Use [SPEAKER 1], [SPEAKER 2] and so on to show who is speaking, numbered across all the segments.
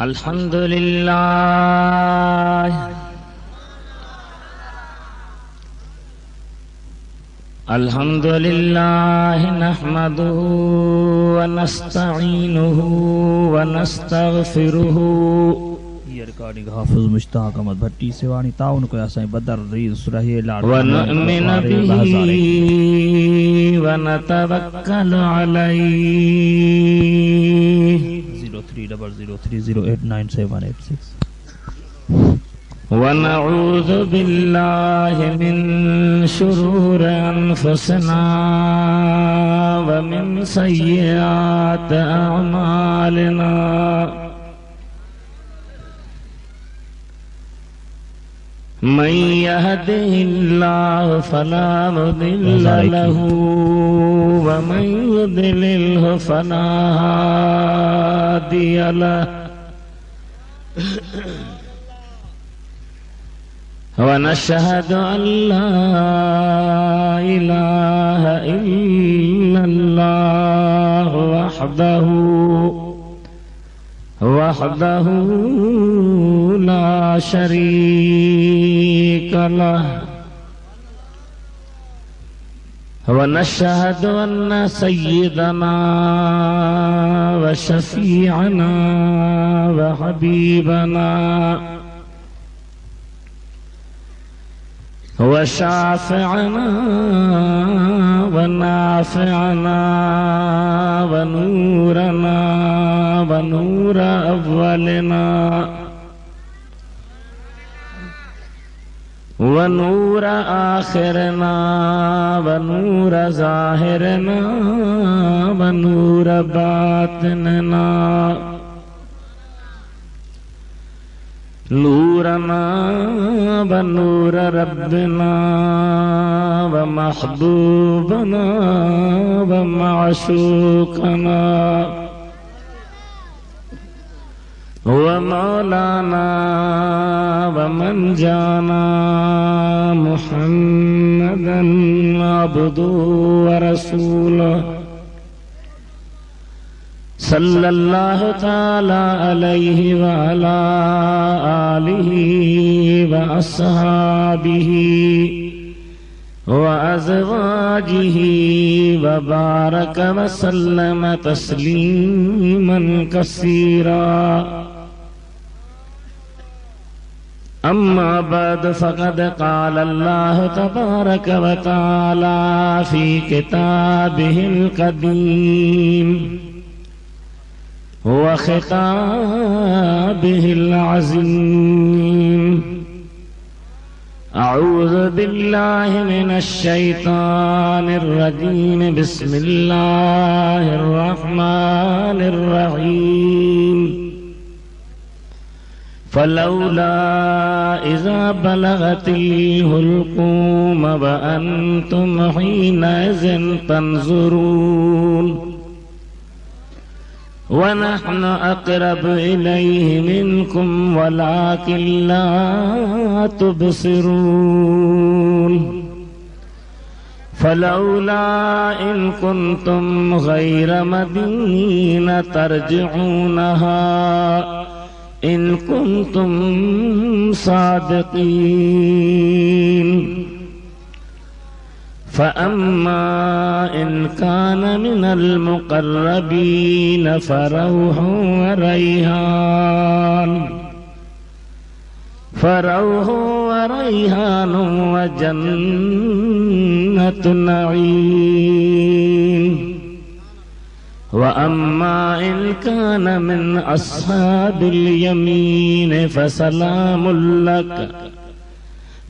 [SPEAKER 1] अल्हम्दुलिल्लाह अल्हम्दुलिल्लाह नहमदुहु व नस्तईनुहु व नस्तगफिरुहु।
[SPEAKER 2] ये रिकॉर्डिंग हाफिज मुश्ताक अहमद भट्टी सेवानी ताउन को असाई बदर रीज सुरही लाड
[SPEAKER 1] व नुमिनु बिही व नतवक्कलु अलैहि।
[SPEAKER 2] 0300308978
[SPEAKER 1] व नऊज़ु बिल्लाहि मिन शुरूरि अनफुसिना व मिन सय्यिआति अअमालिना। मन यहदिहिल्लाहु फला मुदिल्ल लहु व मन युद्लिल्हु फला हादिय लहु। व नशहदु अल्ला इलाहा इल्लल्लाहु वहदहु ला शरीक लहु। व नशहदु अन्न सय्यदना व शफीअना व हबीबना व शाफ़िअना व नाफ़िअना व नूरना व नूर अव्वलिना व नूर आखिरना व नूर ज़ाहिरना व नूर बातिनना नूरना व नूर रब्बिना व महबूबना व माशूकना व मौलाना व मन जाना मुहम्मदन अब्दुहु व रसूलुहु सल्लल्लाहु ताला अलैहि व अला आलिहि व अस्हाबिहि व अज़वाजिहि व बारक व सल्लम तस्लीमन कसीरा। अम्मा बाद फ़क़द क़ाल अल्लाहु तबारक व तआला फ़ी किताबिहिल क़दीम व ख़िताबिहिल अज़ीम। अऊज़ु बिल्लाहि मिनश शैतानिर रजीम। बिस्मिल्लाहिर रहमानिर रहीम। फलौला इज़ा बलगतिल हुल्क़ूम व अंतुम हीनइज़िन तंज़ुरून व नहनु अक़रबु इलैहि मिनकुम वलाकिन ला तुबसिरून। फलौला इन कुन्तुम गैर मदीन तरजिऊनहा इन कुन्तुम सादिक़ीन। फ़अम्मा इन कान मिनल मुक़र्रबीन फ़रौहु व रैहानु व जन्नतु नईम। व अम्मा इन कान मिन अस्हाबिल यमीन फ़सलामुल लक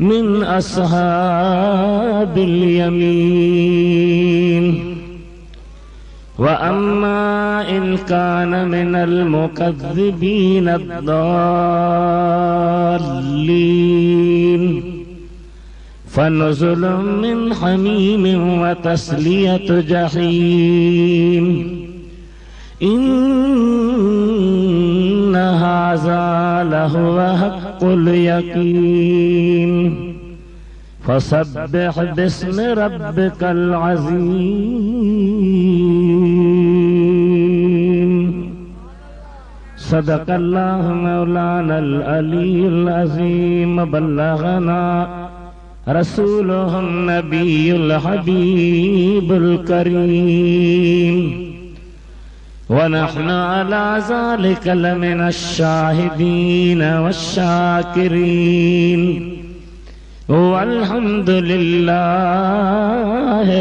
[SPEAKER 1] मिन अस्हाबिल यमीन। व अम्मा इन कान मिनल मुकज़्ज़िबीन अद्दाल्लीन फ़नुज़ुलुम मिन हमीमिन व तस्लियतु जहीम। इन्न हाज़ा लहुव हक़्क़ुल यक़ीन। फसब्बिह बिस्मि रब्बिकल अज़ीम। सदक़ल्लाहु मौलानल अलीयुल अज़ीम बल्लगना रसूलुहुन नबियुल हबीबुल करीम व नहनु अला ज़ालिका लमिनश शाहिदीन वश्शाकिरीन वल्हम्दुलिल्लाहि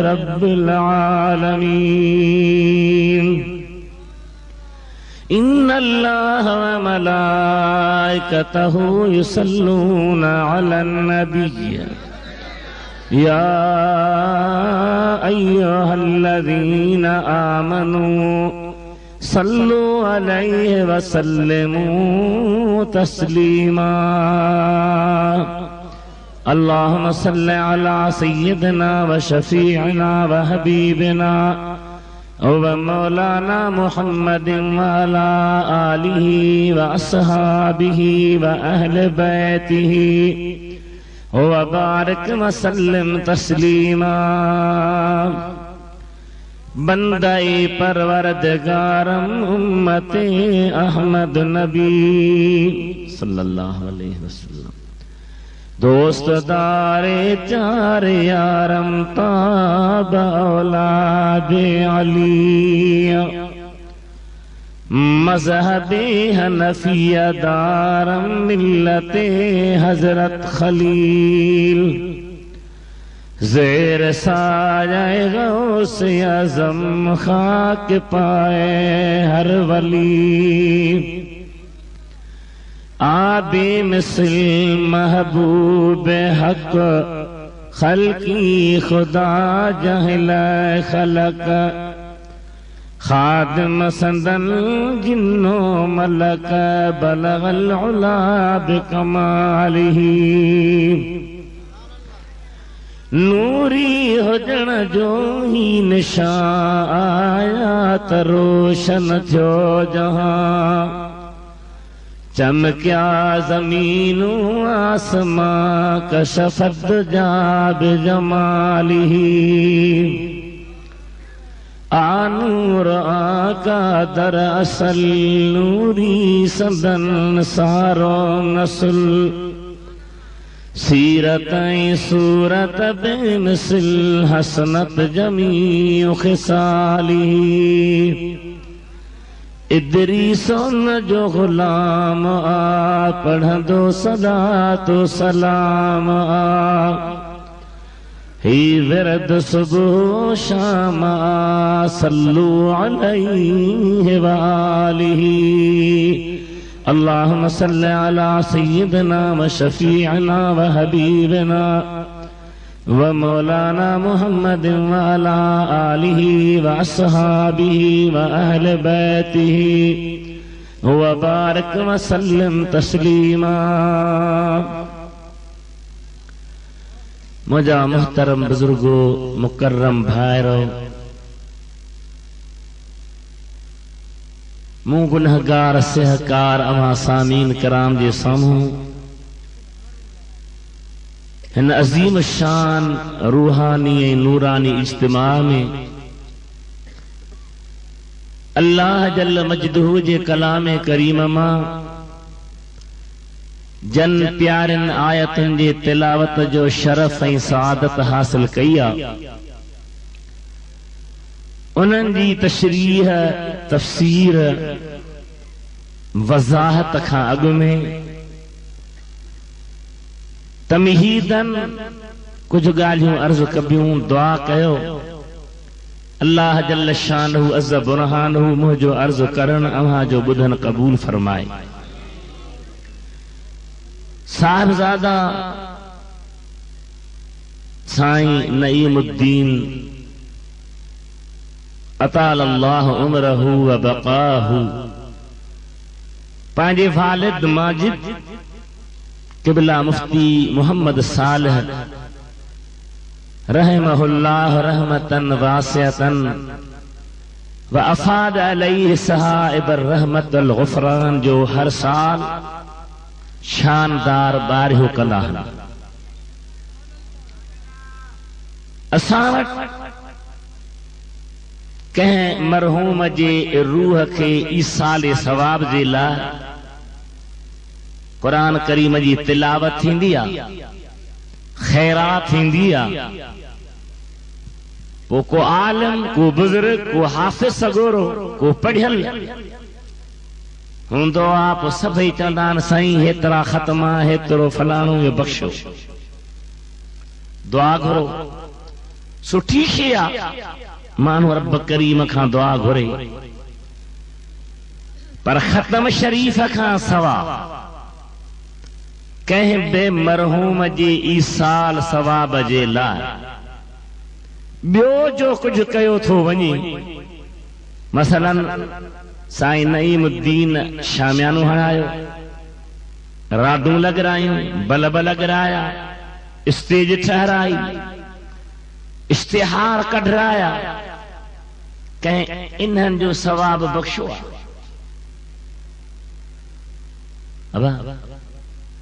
[SPEAKER 1] रब्बिल आलमीन। इन्नल्लाह व मलाइकतहु युसल्लूना अलन नबिय्य या अय्युहल्लज़ीना आमनू सल्लु अलैहि व सल्लिमू तस्लीमा। अल्लाहुम्मा सल्लि अला सय्यिदिना व शफीअना व हबीबिना व मौलाना मुहम्मदिन व अला आलिहि व अस्हाबिहि व अहले बैतिहि व बारिक व सल्लिम तस्लीमा। बंदे परवरदिगारम उम्मते अहमद नबी सल्लल्लाहु अलैहि वसल्लम दोस्त दारे चार यारम ताब औलादे अली मज़हबे हनफिया दारम मिल्लते हजरत खलील ज़ेर साये गौसे आज़म खाक पाए हर वली। आबे मिसल महबूब हक खल्की खुदा जहल खलक खादिम सदन जिन्नो मलक बलगल उला बिकमालिही। नूरी हुजण जो ही निशान आया त रोशन थियो जहां चमक्या ज़मीनू आसमां कशफत जाब जमालिही। आनूर आका दरअसल नूरी सदन सारो नस्ल सीरत सूरत बेमिसल हसनत जमीउ खिसाली। इदरीसन जो गुलाम आ पढ़ंदो सदा तो सलाम आ ही विरद सुबह शाम आ सल्लु अलैहि व आलिही। अल्लाहुम्मा सल्लि अला सय्यिदिना व शफीअना व हबीबिना व मौलाना मुहम्मदिन व अला आलिहि व अस्हाबिहि व अहले बैतिहि व बारिक व सल्लिम तस्लीमा। मुझा मुहतरम बुजुर्गो मुकर्रम भाइरो मूं गुनहगार सहकार अवां सामीन कराम जे साम्हूं हिन अज़ीम शान रूहानी ऐं नूरानी इज्तिमा में अल्लाह जल मजदहू जे कलाम करीम मां जन प्यारन आयतुन जे तिलावत जो शरफ ऐं सआदत हासिल कई आ। उन्हनि जी तशरीह तफसीर वज़ाहत खां अॻु में तमहीदन कुछ ॻाल्हियूं अर्ज़ कबियूं दुआ कयो। अल्लाह जल्ल शानहु अज़्ज़ बुरहानहु मुंहिंजो अर्ज़ करण अव्हां जो ॿुधन क़बूल फरमाए। साहिबजादा साईं नईमुद्दीन अताल अल्लाह उमरहु व बक़ाहु पंहिंजे वालिद माजिद क़िबला मुफ्ती मोहम्मद सालिह रहमहुल्लाह रहमतन वासिअतन व अफाद अलैहि सहाइब रहमतुल गुफ़रान जो हर साल शानदार बारिहो कंदा आहिनि। असां वटि कंहिं मरहूम जे रूह खे ईसाल सवाब जे लाइ क़ुरान करीम जी तिलावत थींदी आहे, खैरात थींदी आहे, पोइ को आलिम, को बुज़ुर्ग, को हाफ़िज़ सगोरो, को पढ़ियल हूंदो आहे, पोइ सभई चवंदा आहिनि साईं हेतिरा ख़त्मा, हेतिरो फलाणो, इहो बख़्शो। दुआ घुरो, सुठी शइ आहे, माण्हू रब करीम खां दुआ घुरे, पर ख़त्म शरीफ़ खां सवा कंहिं बे मरहूम जे ईसाल सवाब जे लाइ ॿियो जो कुझु कयो थो वञे। मसलन साईं नईमुद्दीन शामियानो हणायो, राडूं लॻरायूं, बल्ब लॻराया, स्टेज ठहराई, इश्तिहार कढराया, कंहिं इन्हनि जो सवाब बख़्शो आहे।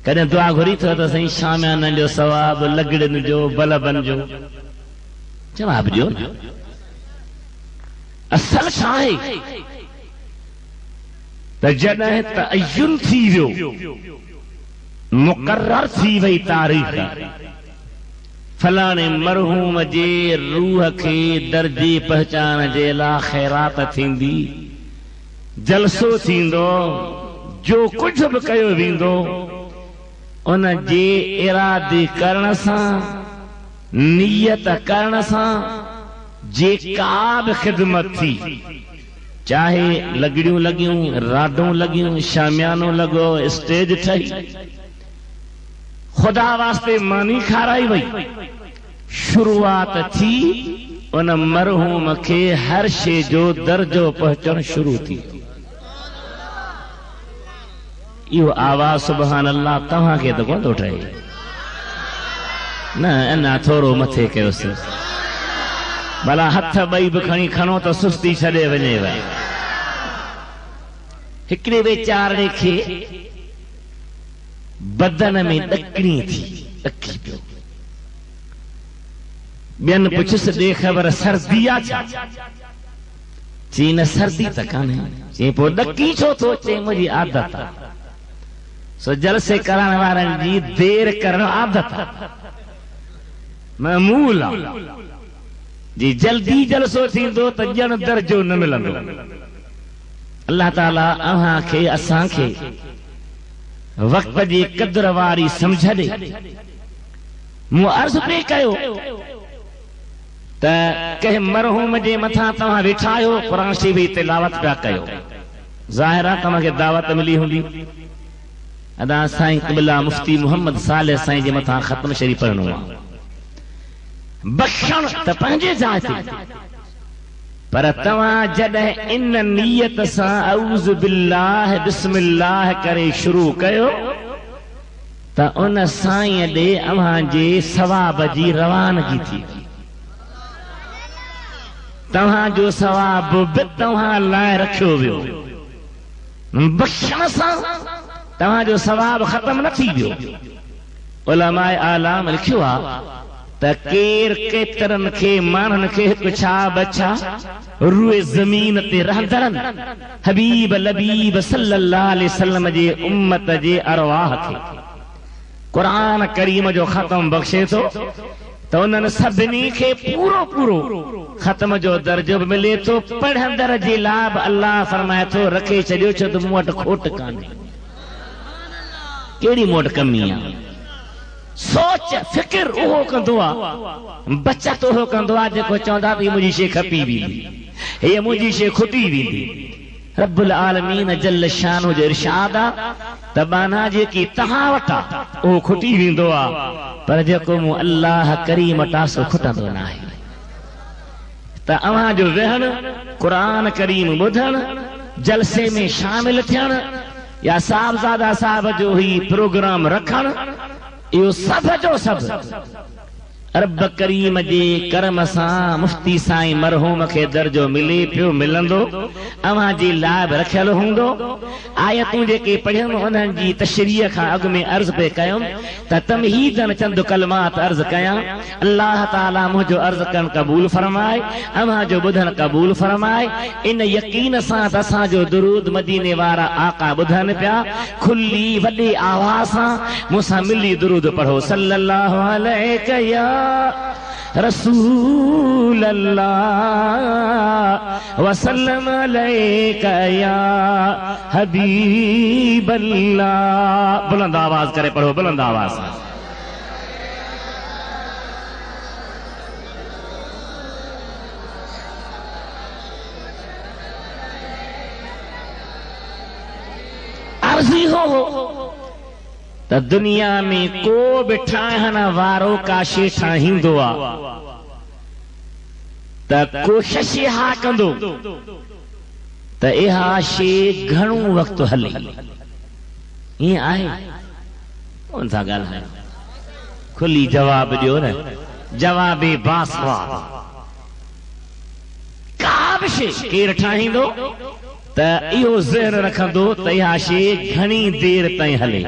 [SPEAKER 1] कॾहिं दुआ घुरी थो त साईं शामियाननि जो सवाब, लॻड़ियुनि जो, बल्बनि जो जवाब ॾियो न। असल छा आहे त जॾहिं तअय्युन थी वियो, मुक़र्रर थी वई तारीख़, फलाणे मरहूम जे रूह खे दर्जे पहचान जे लाइ खैरात थींदी, जलसो थींदो, जो कुझु बि कयो वेंदो उन जे इरादे करण सां, नियत करण सां, जेका बि ख़िदमत थी, चाहे लॻड़ियूं लॻियूं, राडूं लॻियूं, शामियानो लॻो, स्टेज ठही, खुदा वास्ते मानी खाराई वई, शुरूआत थी, उन मरहूम खे हर शइ जो दर्जो पहुचण शुरू थी। इहो आवाज़ सुभान अल्लाह तव्हांखे त कोन थो ठहे न, अञा थोरो मथे कयोसि, भला हथ ॿई बि खणी खणो त सुस्ती छॾे वञेव। हिकिड़े वीचारे खे बदन में ॾकणी थी, ॾकी पियो, ॿियनि पुछियुसि ॾे ख़बर सर्दी आहे छा? चई न सर्दी त कान्हे। चई पोइ ॾकी छो थो? चई मुंहिंजी आदत आहे, सो जलसे करण वारनि जी देर करण आदत आहे, मामूल आहे जी, जल्दी जलसो थींदो त ॼण दर्जो न मिलंदो। अल्लाह ताला अव्हां खे असां खे वक़्त जी क़द्र वारी समझ ॾे। मूं अर्ज़ पे कयो त कंहिं मरहूम जे मथां तव्हां वेठा आहियो, क़ुरान शरीफ़ जी तिलावत पिया कयो, ज़ाहिर आहे तव्हांखे दावत मिली हूंदी। अदा साईं क़िबला मुफ्ती मोहम्मद सालेह साईं जे मथां ख़त्म शरीफ़ पढ़णो आहे, बख़्शण त पंहिंजे जाइ ते, पर तव्हां जॾहिं इन नियत सां औज़ु बिल्लाह बिस्मिल्लाह करे शुरू कयो त उन साईं ॾे अव्हां जे सवाब जी रवानगी थी। तव्हां जो सवाब बि तव्हां लाइ रखियो वियो, बख़्शण सां तव्हां जो सवाब ख़त्म न थी वियो। उलमाए आलाम लिखियो आहे त केर केतिरनि खे माण्हुनि खे हिकु छा बचा रूए ज़मीन ते रहंदड़नि हबीब लबीब सल्लल्लाहु अलैहि वसल्लम जे उम्मत जे अरवाह खे क़ुरान करीम जो ख़त्म बख़्शे थो त उन्हनि सभिनी खे पूरो पूरो ख़त्म जो दर्जो बि मिले थो। पढ़ंदड़ जे लाइ बि अल्लाह फरमाए थो रखे छॾियो, छो त मूं वटि खोट कान्हे। कहिड़ी मूं वटि कमी आहे? सोच फिकिर उहो कंदो आहे, बचत उहो कंदो आहे जेको चवंदा त मुंहिंजी शइ खपी वेंदी, हीअ मुंहिंजी शइ खुटी वेंदी। रब्बुल आलमीन जल शानो जो इरशाद आहे त बाना जेकी तव्हां वटि आहे उहो खुटी वेंदो आहे, पर जेको मूं अल्लाह करीम वटां सो खुटंदो न आहे। त अव्हां जो वेहण, क़ुरान करीम ॿुधण, जलसे में शामिल थियण या साहबज़ादा साहब जो ही प्रोग्राम रखण, इहो सभ जो सभ रब करीम जे करम सां मुफ्ती साईं मरहूम खे दर्जो मिले पियो मिलंदो अवां जी लाभ रखियल हूंदो। आयतूं जेके पढ़ियमि उन्हनि जी तशरीह खां अॻु में अर्ज़ पे कयुमि त तमहीदन चंद कलमात अर्ज़ कयां। अल्लाह ताला मुंहिंजो अर्ज़ कनि क़बूल फरमाए, अवां जो ॿुधनि क़बूल फरमाए। इन यकीन सां त असांजो दुरूद मदीने वारा आका ॿुधनि पिया, खुली वॾी आवाज़ सां मूंसां मिली दुरूद पढ़ो। सल्लल्लाहु अलैहि या रसूल अल्लाह वसल्लम अलैका या हबीब अल्लाह। बुलंद आवाज करे पढ़ो, बुलंद आवाज से। अर्जी हो त दुनिया में को बि ठाहिण वारो का शइ ठाहींदो आहे त कोशिश इहा कंदो त इहा शइ घणो वक़्तु हले। ईअं आहे कोन था ॻाल्हायो, खुली जवाब ॾियो न, जवाब बासवाब। का बि शइ केरु ठाहींदो त इहो ज़हन रखंदो त इहा शइ घणी देर ताईं हले।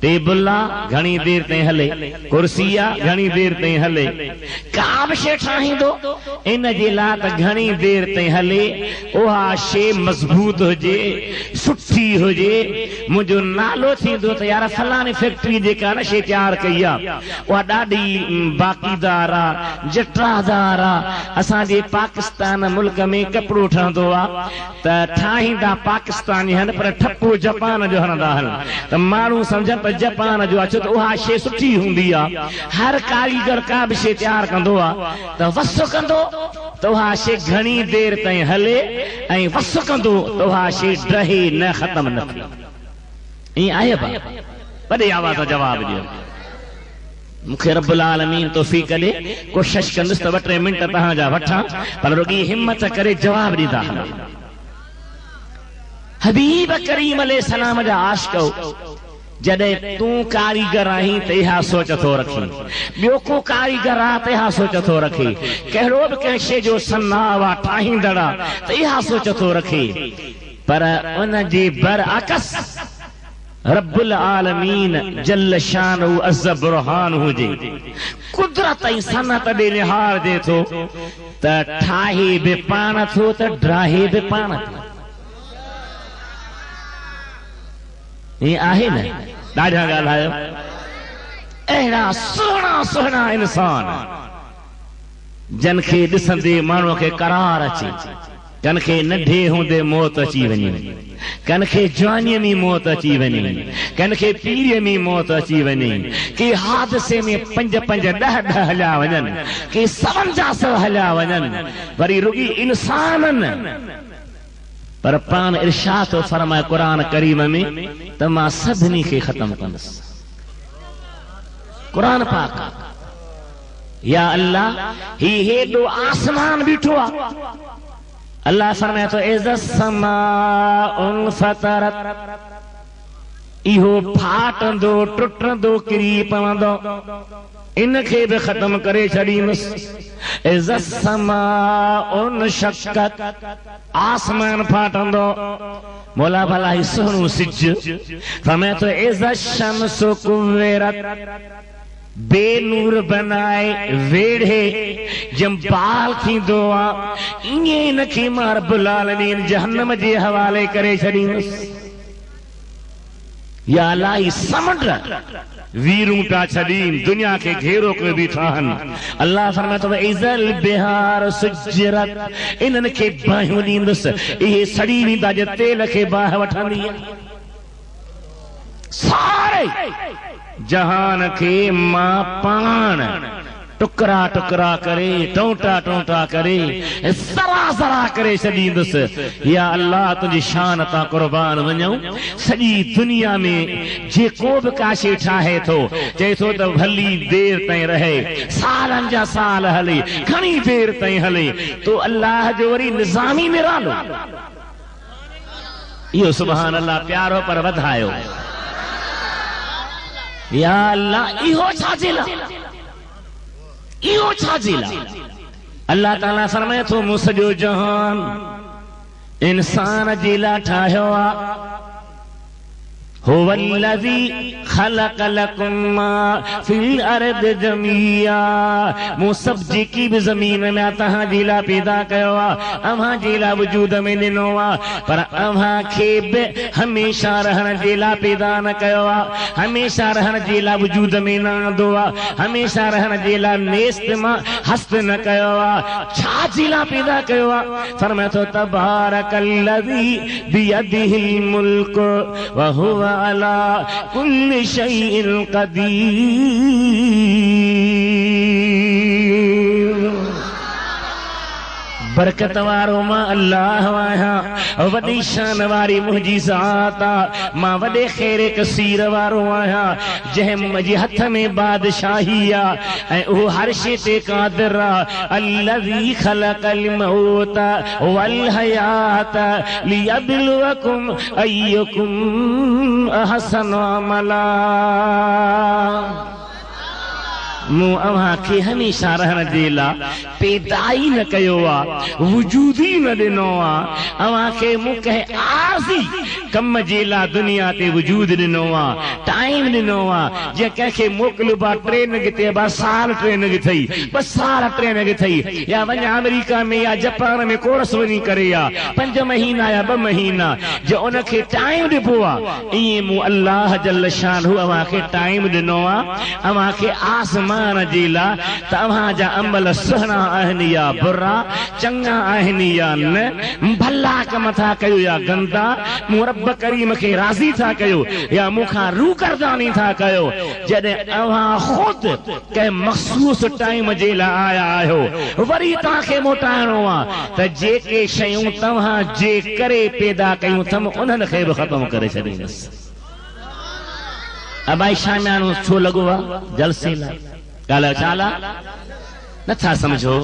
[SPEAKER 1] टेबल आहे घणी देर ताईं हले, कुर्सी आहे घणी देर ताईं हले। का बि शइ ठाहींदो इन जे लाइ त घणी देर ताईं हले, उहा शइ मज़बूत हुजे, सुठी हुजे। मुंहिंजो नालो थींदो त यार फलाणी फैक्ट्री जेका न शइ तयारु कई आहे उहा ॾाढी बाक़ीदार आहे, जटरादार आहे। असांजे पाकिस्तान मुल्क में कपिड़ो ठहंदो आहे त ठाहींदा पाकिस्तानी आहिनि पर ठपो जापान जो हणंदा आहिनि, त माण्हू सम्झनि त जापान जो अचो त उहा शइ सुठी हूंदी आहे। हर कारीगर का बि शइ तयारु कंदो आहे त वस कंदो त उहा शइ घणी देर ताईं हले ऐं वस कंदो त उहा शइ ड्रहे न, ख़तम न थिए। ईअं आहे भाउ? वॾे आवाज़ सां जवाब ॾियो। मूंखे रब्बुल आलमीन तौफ़ीक़ ॾे, कोशिश कंदुसि त 2-3 मिंट तव्हांजा वठां, पर रुॻी हिम्मत करे जवाब ॾींदा हलो। हबीब करीम अलैहिस्सलाम जा आशिक़ जॾहिं तूं कारीगर आहीं त इहा सोच थो रखी, ॿियो को कारीगर आहे त इहा सोच थो रखे, कहिड़ो बि कंहिं शइ जो सन्नाव आहे ठाहींदड़ आहे त इहा सोच थो रखे। पर उन जे बरअक्स रब्बुल आलमीन जल शानहू अज़्ज़ बुरहान हुजे, कुदरत ऐं सनत ॾे निहार ॾे थो त ठाहे बि पाण थो त ड्राहे बि पाण थो। ईअं आहे न? ॾाढा ॻाल्हायो। अहिड़ा सुहिणा सुहिणा इंसान जन खे ॾिसंदे माण्हूअ खे करार अचे, कन खे नंढे हूंदे मौत अची वञे, कन खे जवानीअ में मौत अची वञे, कन खे पीरीअ में मौत अची वञे, के हादसे में 5-5, 10-10 हलिया वञनि, के 57 हलिया वञनि, वरी रुॻी इंसाननि। पर पान इरशाद तो फरमाए कुरान करीम में त मां सभिनी खे ख़त्म कंदुसि। कुरान पाक या अल्लाह ही हेॾो आसमान बीठो आहे, अल्लाह फरमाए तो इज़ समाउन फतरत, इहो फाटंदो टुटंदो किरी पवंदो, इनखे बि ख़त्म करे छॾींदुसि। इज़ समाउन शक्कत, आसमान फाटंदो। मौला भला ही सोनू सिज फरमाए तो इज़ शम्सु कुव्विरत, बेनूर बनाए वेढ़े जम बाल थींदो आहे, ईअं इनखे मां रब्बुल आलमीन जहन्नम जे हवाले करे छॾींदुसि। या अल्लाह ही समुंड वीरूं पिया छॾीन, दुनिया खे घेरो करे बीठा आहिनि। अल्लाह फरमाए थो इज़ल बिहार सुजरत, इन्हनि खे बाहियूं ॾींदुसि, इहे सड़ी वेंदा जे तेल खे बाहि वठंदी। सारे जहान खे मां पाण टुकड़ा टुकड़ा करे, टोटा टोटा करे, ज़रा ज़रा करे छॾींदुसि। या अल्लाह तुंहिंजी शान तां क़ुर्बान वञूं। सॼी दुनिया में जेको बि का शइ ठाहे थो, चए थो त भली देर ताईं रहे, सालनि जा साल हले, घणी देर ताईं हले, तो अल्लाह जो वरी निज़ामी निरालो। इहो सुभान अल्लाह प्यारो पर वधायो। या अल्लाह इहो छा जे लाइ? इहो छा जे लाइ? अल्लाह ताला फरमाए थो मूं सॼो जहान इंसान जे लाइ ठाहियो आहे। हुवल्लज़ी ख़लक़ लकुम मा फिल अर्द जमीआ, मूं सभु जेकी बि ज़मीन में तव्हां जे लाइ पैदा कयो आहे, अव्हां जे लाइ वजूद में ॾिनो आहे, पर अव्हां खे बि हमेशह रहण जे लाइ पैदा न कयो आहे, हमेशह रहण जे लाइ वजूद में न आंदो आहे, हमेशह रहण जे लाइ नेस्त मां हस्त न कयो आहे। छा जे लाइ पैदा कयो आहे? फरमाए थो तबारकल्लज़ी बियदिहिल मुल्क व हुवा अला कुल्लि शैइन क़दीर। बरकत वारो मां अल्लाह आहियां, वॾी शान वारी मुंहिंजी ज़ात आहे, मां वॾे ख़ैर कसीर वारो आहियां, जंहिं मुंहिंजे हथ में बादशाही आहे ऐं उहो हर शइ ते क़ादिर आहे। अल्लज़ी ख़लक़ल मौत वल हयात लियब्लुवकुम अय्युकुम अहसनु अमला। मूं अव्हां खे हमेशह रहण जे लाइ पैदा ई न कयो आहे, वजूद ई न ॾिनो आहे। अव्हां खे मूं कंहिं आरज़ी कम जे लाइ दुनिया ते वजूद ॾिनो आहे, टाइम ॾिनो आहे। जीअं कंहिंखे मोकिलियो आहे ट्रेनिंग ते, 2 साल ट्रेनिंग थई, 2 साल ट्रेनिंग थई, या वञ अमेरिका में या जापान में कोर्स वञी करे या 5 महीना या 2 महीना, जो उनखे टाइम ॾिबो आहे। ईअं मूं अल्लाह जल शानहू अव्हां खे टाइम ॾिनो आहे। अव्हां खे आसमान जे लाइ त अव्हां जा अमल सुहिणा आहिनि या बुरा, चङा आहिनि या न, भला कम था कयो या गंदा, मूं रब करीम खे राज़ी था कयो या मूंखां रूगर्दानी था कयो। जॾहिं अव्हां ख़ुदि कंहिं मख़सूस टाइम जे लाइ आया आहियो, वरी तव्हांखे मोटाइणो आहे त जेके शयूं तव्हां जे करे पैदा कयूं अथमि उन्हनि खे बि ख़तमु करे छॾींदुसि। अबाई शामियानो छो लॻो आहे? जलसे लाइ। ॻाल्हि चाला नथा सम्झो?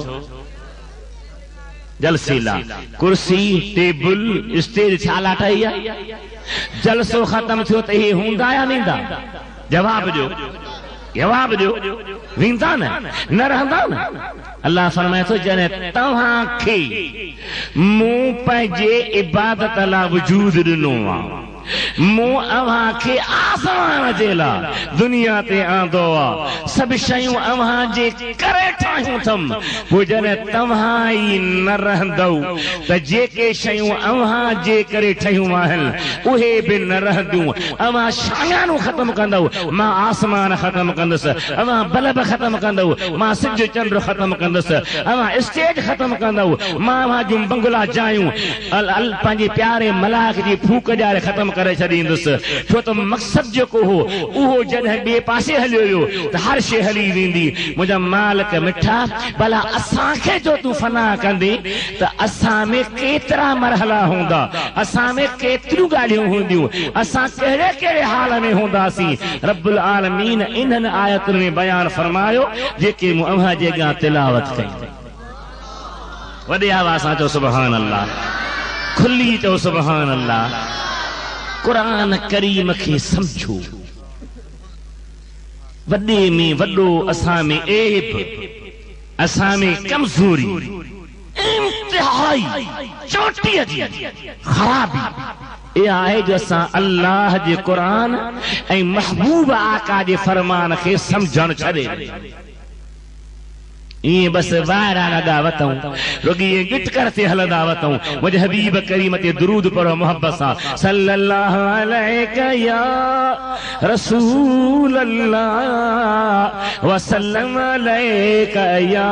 [SPEAKER 1] जलसे लाइ कुर्सी टेबल स्टेज छा लाइ ठही आहे? जलसो ख़तम थियो त इहे हूंदा या वेंदा? जवाब ॾियो, जवाब ॾियो। वेंदा न रहंदा न। अल्लाह फरमाए थो जॾहिं तव्हां खे मूं पंहिंजे इबादत लाइ वजूद ॾिनो आहे, मूं अव्हां खे आसमान जे लाइ दुनिया ते आंदो आहे, सभु शयूं अव्हां जे करे ठाहियूं अथमि, पोइ जॾहिं तव्हां ई न रहंदव त जेके शयूं अव्हां जे करे ठहियूं आहिनि उहे बि न रहंदियूं। अव्हां शायानो ख़तमु कंदव, मां आसमान ख़तमु कंदुसि, अव्हां बल्ब ख़तमु कंदव, मां सिज चंड ख़तमु कंदुसि, अव्हां स्टेज ख़तमु कंदव, मां अव्हां जूं बंगला जायूं पंहिंजे प्यारे मलाक जी फूक ॼारे ख़तमु करे छॾींदुसि। छो त मक़सदु जेको हो उहो जॾहिं ॿिए पासे हलियो हुयो त हर शइ हली वेंदी। मुंहिंजा मालिक मिठा, भला असांखे जो तूं फना कंदी त असां में केतिरा मरहला हूंदा, असां में केतिरियूं ॻाल्हियूं हूंदियूं, असां कहिड़े कहिड़े हाल में हूंदासीं। रब्बुल आलमीन इन्हनि आयतुनि में बयान फरमायो जेके मूं अव्हां जे अॻियां तिलावत कई। वॾे आवाज़ सां चओ सुभान अल्लाह, खुली चओ सुभान अल्लाह। कुरान करीम खे समझो। वॾे में वॾो असां में ऐब, असां में कमज़ोरी, इंतिहाई चोटीअ जी ख़राबी इहा आहे जो असां अल्लाह जे क़ुरान ऐं महबूब आका जे फरमान खे समझण छॾे ईअं बस वायरा लॻा वतऊं, रुॻी ईअं गिट करते हलंदा वतऊं। मुंहिंजे हबीब करीम ते दुरूद पढ़ो मोहब्बत सां, सल्लल्लाहु अलैका या रसूल अल्लाह व सल्लम अलैका या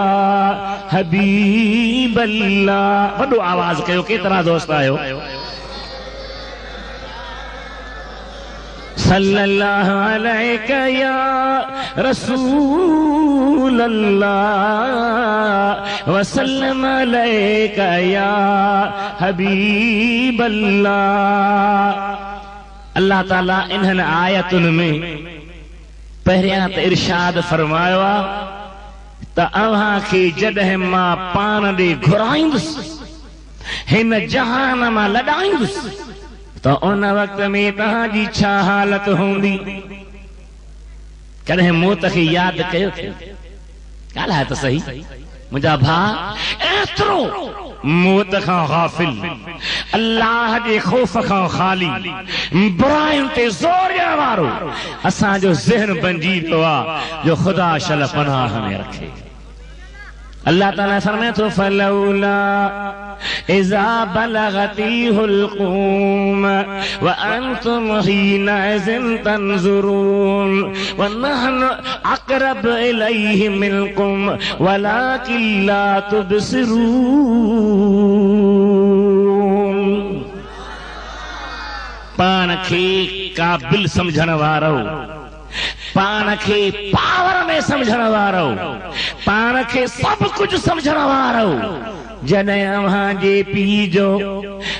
[SPEAKER 1] हबीब अल्लाह। वॾो आवाज़ कयो, केतिरा दोस्त आयो? सल्लल्लाहु अलैका या रसूल अल्लाह व सल्लम अलैका या हबीब अल्लाह। अल्लाह ताला इन्हनि आयतुनि में पहिरियां त इरशाद फरमायो आहे त अव्हां खे जॾहिं मां पाण ॾे घुराईंदुसि, हिन जहान मां लॾाईंदुसि, त उन वक़्त में तव्हांजी छा हालत हूंदी? कॾहिं मौत खे यादि कयो? ॻाल्हाए त सही मुंहिंजा भाउ एतिरो मौत खां गाफ़िल अल्लाह जे ख़ौफ़ खां ख़ाली बुराइयुनि ते ज़ोर ॾियण वारो असांजो ज़हन बणिजी वियो आहे जो ख़ुदा शल पनाह में रखे। अल्लाह ताला फरमाए थो फलौला इज़ा बलगतिल हुल्क़ूम व अंतुम हीनइज़िन तंज़ुरून व नहनु अक़रब इलैहि मिनकुम वलाकिन ला तुबसिरून। पाण खे काबिल समझण वारो, पाण खे पावर में समझण वारो, पाण खे सब कुछ समझण वारो जॾहिं अव्हां जे पीउ जो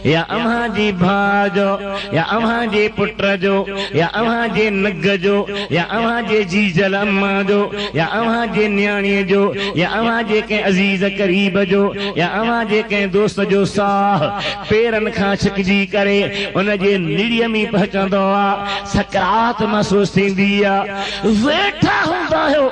[SPEAKER 1] या अव्हां जे भाउ जो या अव्हां जे पुट जो या अव्हां जे नग जो या अव्हां जे जीजल अम्मा जो या अव्हां जे न्याणीअ जो या अव्हां जे कंहिं अज़ीज़ करीब जो या अव्हां जे कंहिं दोस्त जो साह पेरनि खां छिकजी करे उन जे निड़ीअ में पहुचंदो आहे, सकरात महसूस थींदी आहे, वेठा हूंदा आहियो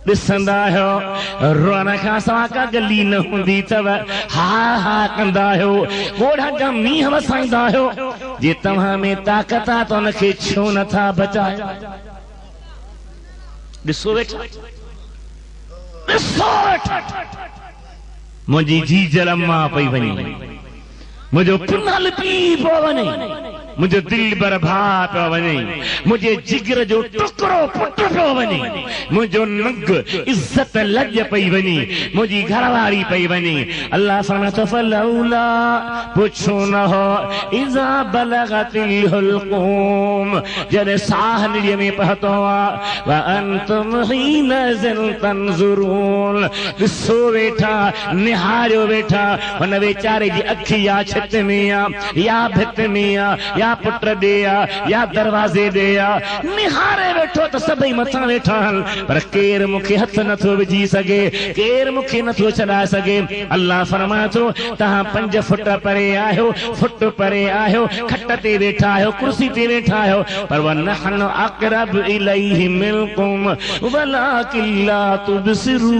[SPEAKER 1] ॾिसंदा आहियो रोअण खां सवाइ का गली न हूंदी अथव, हा हा कंदा आहियो, ॻोढ़ा जा मींहं वसाईंदा आहियो। जे तव्हां में ताक़त आहे त उनखे छो नथा बचायो? ॾिसो वेठा, ॾिसो वेठा, मुंहिंजी जीजल अम्मा पई वञे, मुंहिंजो पुनल पीउ पियो वञे, मुंहिंजो दिल भर भाउ पियो वञे, मुंहिंजे जिगर जो टुकड़ो पुट पियो वञे, मुंहिंजो नंग इज़त लज पई वञे, मुंहिंजी घरवारी पई वञे। अल्लाह फरमाए थो फलौला पुछो न हो इज़ा बलगतिल हुल्क़ूम जॾहिं साह निड़ीअ में पहुतो आहे व अंतुम हीनइज़िन तंज़ुरून। ॾिसो वेठा, निहारियो वेठा, हुन वेचारे जी अखि या छित में आहे या भित में आहे या पुट ॾे या दरवाज़े ॾे निहारे वेठो त सभई मथां वेठा आहिनि, पर केरु मूंखे हथ नथो विझी सघे, केरु मूंखे नथो छॾाए सघे। अल्लाह फरमाए थो तव्हां 5 फुट परे आहियो, फुट परे आहियो, खट ते वेठा आहियो, कुर्सी ते वेठा आहियो, पर वनहनु अक़रब इलैहि मिनकुम वलाकिन ला तुबसिरून।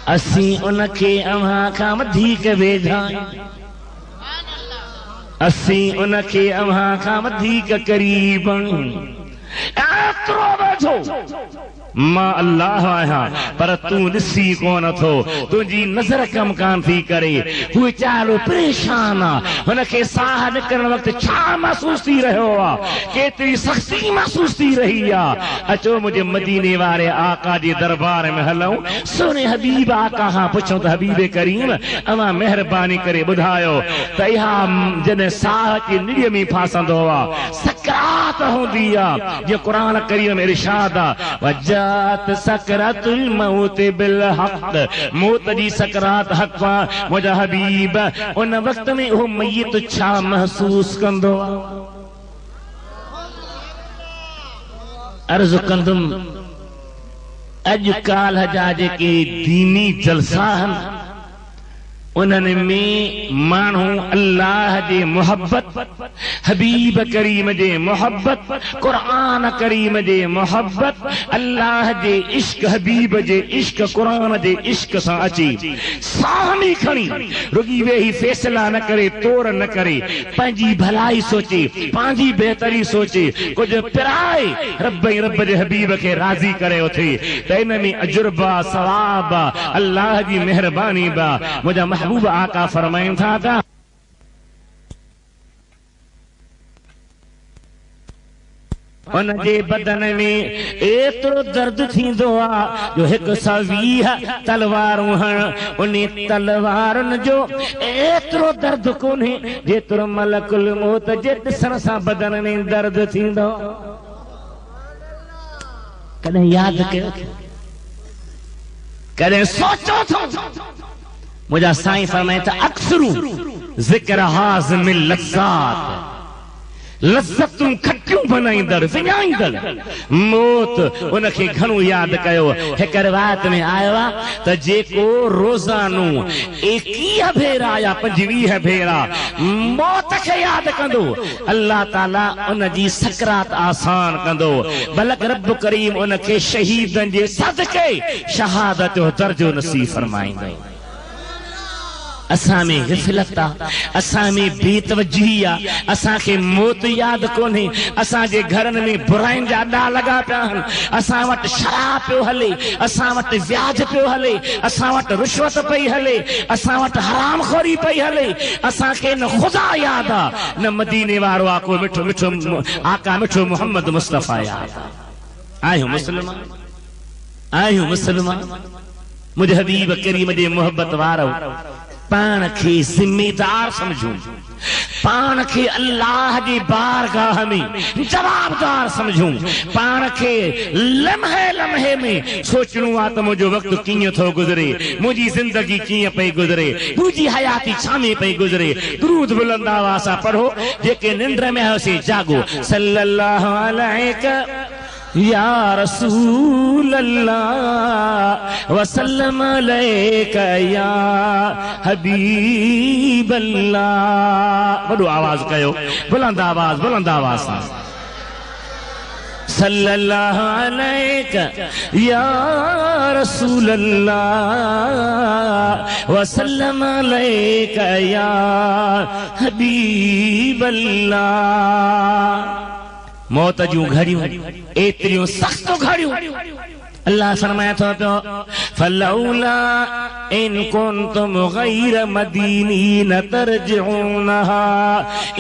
[SPEAKER 1] असीं उनखे अव्हां खां वधीक वेझा आहियूं, असीं उनखे अव्हां खां वधीक करीब आहियूं, एतिरो वेझो मां अल्लाह आहियां, पर तूं ॾिसी कोन थो, तुंहिंजी नज़र कम कान थी करे, हू वीचारो परेशान आहे, हुनखे साह निकिरण वक़्तु छा महसूस थी रहियो आहे, केतिरी सख़्ती महसूस थी रही आहे। अचो मुंहिंजे मदीने वारे आका जे दरबार में हलूं, सोने हबीब आका खां पुछूं त हबीब करीम अवां महिरबानी करे ॿुधायो त इहा जॾहिं साह जी निड़ीअ में फासंदो आहे, सकरात हूंदी आहे, जीअं क़ुर करीम में इरशाद आहे सकरातुल मौत बिल हक़, मौत जी सकरात हक़ आहे। मुंहिंजा हबीब उन वक़्त में उहो मय्यत छा महसूस कंदो आहे? अर्ज़ कंदुम अॼु काल्ह जा जेके दीनी जलसा आहिनि उन्हनि में माण्हू अल्लाह जे मोहब्बत, हबीब करीम जे मोहब्बत, क़ुरान करीम जे मोहब्बत, अल्लाह जे इश्क, हबीब जे इश्क, क़ुरान जे इश्क सां अची सामी खणी रुगी वेही फैसला न करे, तोड़ न करे, पंहिंजी भलाई सोचे, पंहिंजी बहितरी सोचे, कुझु पिराए रब ऐं रब जे हबीब खे राज़ी करे उथे त इन में अजुर्बा सवाब अल्लाह जी महिरबानी बा। मुंहिंजा महबूब आका फरमाइनि था त उन जे बदन में एतिरो दर्द थींदो आहे जो 120 तलवारूं हण, उन तलवारुनि जो एतिरो दर्द कोन्हे जेतिरो मलकुल मौत जे ॾिसण सां बदन में दर्द थींदो। कॾहिं यादि कयो, कॾहिं सोचो थो? मुंहिंजा साईं फरमाए त अक्सरू ज़िक्र हाज़िमिल लज़्ज़ात लज़्ज़तूं खटियूं बनाईंदड़ विञाईंदड़ मौत उनखे घणो यादि कयो। हिक रिवायत में आयो आहे त जेको रोज़ानो 21 भेरा या 25 भेरा मौत खे यादि कंदो अल्लाह ताला उन जी सकरात आसान कंदो। बलक रब करीम उनखे शहीदनि जे सदके शहादत जो दर्जो नसीब फरमाईंदो। असां में ग़िफ़लत आहे, असां में बेतवजही आहे, असांखे मौत यादि कोन्हे। असांजे घरनि में बुराइनि जा ॾा लॻा पिया आहिनि, असां वटि शराब पियो हले, असां वटि व्याज पियो हले, असां वटि रिश्वत पई हले, असां वटि हरामखोरी पई हले। असांखे न ख़ुदा यादि आहे न मदीने वारो आको मिठो मिठो आका मिठो मोहम्मद मुस्तफ़ा यादि आहे। आहियूं मुस्लमान, आहियूं मुस्लमान। मुंहिंजे हबीब करीम जे मोहब्बत वारो पाण खे ज़िम्मेदार समझूं, पाण खे अल्लाह जी बारगाह में जवाबदार समझूं, पाण खे लम्हे लम्हे में सोचणो आहे त मुंहिंजो वक़्तु कीअं थो गुज़रे, मुंहिंजी ज़िंदगी कीअं पई गुज़रे, मुंहिंजी हयाती छा में पई गुज़रे। दुरूद बुलंद आवाज़ सां पढ़ो, जेके निंड में आयोसीं जागो। सल्लल्लाहु अलैहि या रसूल अल्लाह वसल्लम अलैका या हबीब अल्लाह। वॾो आवाज़ कयो, बुलंद आवाज़ सां। सल्लल्लाहु अलैका या रसूल अल्लाह वसल्लम अलैका या हबीब अल्लाह। मौत जूं घड़ियूं एतिरियूं सख़्त घड़ियूं अल्लाह फरमाए थो पियो फलौला इन कुंतुम गैर मदीनीन तरजिऊनहा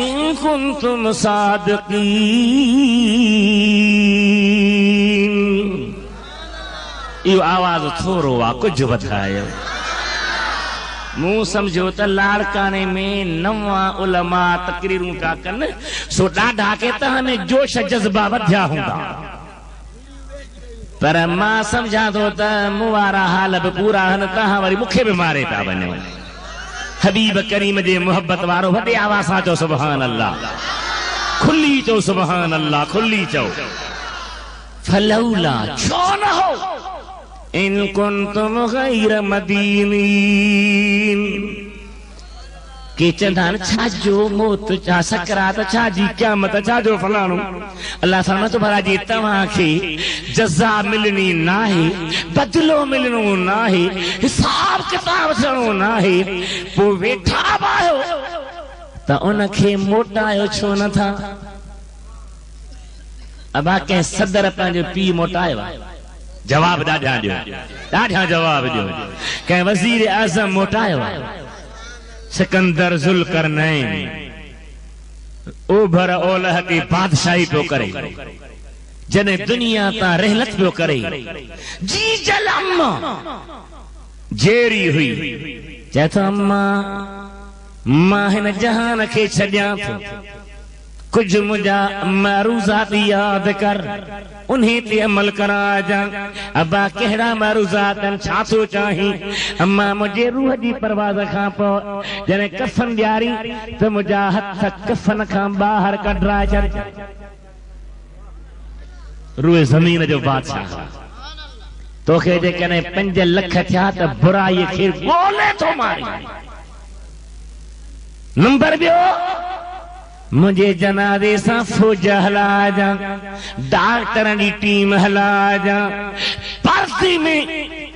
[SPEAKER 1] इन कुंतुम सादिकीन। इहो आवाज़ थोरो आहे, कुझु वधायो। मूं समझो त लाड़काने में नवा उलमा तकरीरूं था कनि, सो ॾाढा के तव्हां में जोश जज़्बा वधिया हूंदा, पर मां समझां थो त मूं वारा हाल बि पूरा आहिनि, तव्हां वरी मूंखे बि मारे था वञो। हबीब करीम जे मोहब्बत वारो वॾे आवाज़ सां चओ सुभान अल्लाह, खुली चओ सुभान अल्लाह, खुली चओ। फलौला छो न हो इन कुंतुम गैर मदीनीन। के चंदान छा जो मौत छा सकरात छा जी क़यामत छा जो फलाणो। अल्लाह फरमाए थो भला जी तव्हांखे जज़ा मिलणी नाहे, बदलो मिलणो नाहे, हिसाब किताब थियणो नाहे, पोइ वेठा आहियो त उनखे मोटायो छो नथा। अबा कंहिं सदर पंहिंजो पीउ मोटायो, जवाब ॾाढा जवाब ॾियो। कंहिं वज़ीर आज़म मोटायो, सिकंदर ज़ुल्करनैन ओभर ओलह ते बादशाही पियो करे, जॾहिं दुनिया तां रहलत पियो करे, जी जल अम्मा जेरी हुई, चए थो अम्मा मां हिन जहान खे छॾियां थो, कुछ मुझा मारूज़ात याद कर, उन्हें ते अमल करा जा। अबा केड़ा मारूज़ात छा थो चाही। अम्मा मुझे रूह जी परवाज़ खां पो जने कफन ॾियारी त मुझा हथ कफन खां ॿाहिरि कढराए छॾ। रूह ज़मीन जो बादशाह तोखे जेकॾहिं 5 लख थिया त बुराई खे ॻोल्हे थो मारी। नंबर ॿियो, मुझे जनाज़े सां फौज हला जा, डॉक्टर जी टीम हला जा, पर्दी में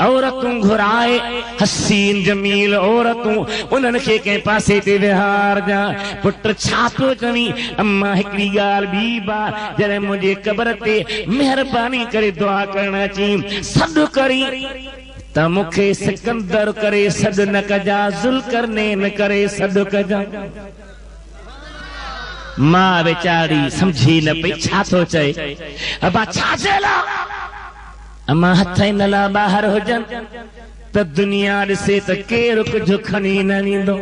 [SPEAKER 1] औरतूं घुराए हसीन जमील औरतूं उन्हनि खे कंहिं पासे ते विहार जा। पुट छा पियो चवी। अम्मा हिकिड़ी ॻाल्हि ॿी बा, जॾहिं मुंहिंजे क़बर ते महिरबानी करे दुआ करण अची सॾु करी त मूंखे सिकंदर करे सॾु न कजा, ज़ुल्करनैन करे सॾु कजा। मां वेचारी समझी न पई छा थो चए। अबा छा चयला। अम्मा हथ इन ला ॿाहिरि हुजनि त दुनिया ॾिसे त केरु कुझु खणी न ईंदो।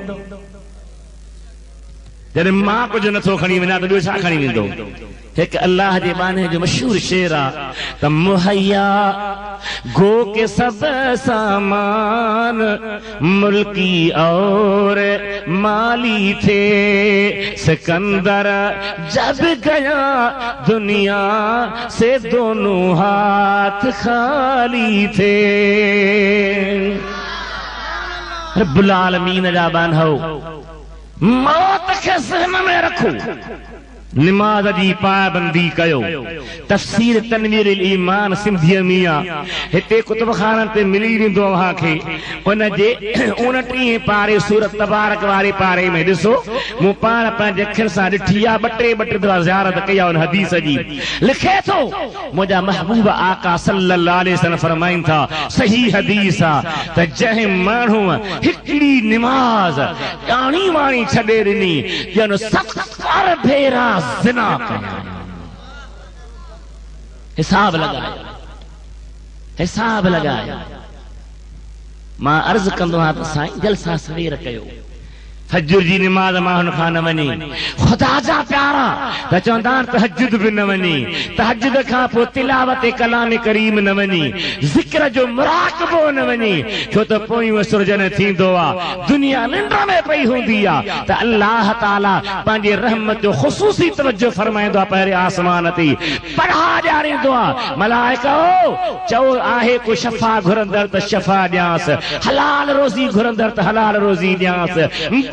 [SPEAKER 1] जॾहिं मां कुझु नथो खणी वञा त ॿियो छा खणी वेंदो। हिकु अल्लाह जे बाने जो मशहूर शेर आहे त मुहैया गो के सब सामान मुल्की और माली थे, सिकंदर जब गया दुनिया से दोनों हाथ खाली थे। रब्बुल आलमीन जा बानो मौत खे ज़हन में रखो, नमाज जी पाबंदी कयो। तफसीर तनवीर ईमान सिंधीअ में आहे, हिते कुतुब खाननि ते मिली वेंदो अव्हांखे। उन जे 29 पारे सूरत तबारक वारे पारे में ॾिसो, मूं पाण पंहिंजे अखियुनि सां ॾिठी आहे, ॿ टे दफ़ा ज़ियारत कई आहे उन हदीस जी। लिखे थो मुंहिंजा महबूब आका सल्लल्लाहु अलैहि वसल्लम फरमाइनि था, सही हदीस आहे त जंहिं माण्हूअ हिकिड़ी निमाज़ ॼाणी वाणी छॾे ॾिनी ॼण 70 भेरा ज़िना कया। हिसाब लगाया, हिसाब लगाया। मां अर्ज़ कंदो आहियां त साईं जलसा सवेर कयो, फजर जी निमाज़ माण्हुनि खां न वञे। ख़ुदा जा प्यारा त चवंदा आहिनि तहज्जुद बि न वञे, तहज्जुद खां पोइ तिलावत कलाम करीम न वञे, ज़िक्र जो मुराक़बो न वञे, छो त पोइ विसर्जन थींदो आहे, दुनिया निंड में पई हूंदी आहे त अल्लाह ताला पंहिंजे रहमत जो ख़ुसूसी तवज्जो फरमाईंदो आहे। पहिरें आसमान ते पढ़ा ॾियारींदो आहे, मलाइका चओ आहे को शफ़ा घुरंदड़ त शफ़ा ॾियांसि, हलाल रोज़ी घुरंदड़ त हलाल रोज़ी ॾियांसि,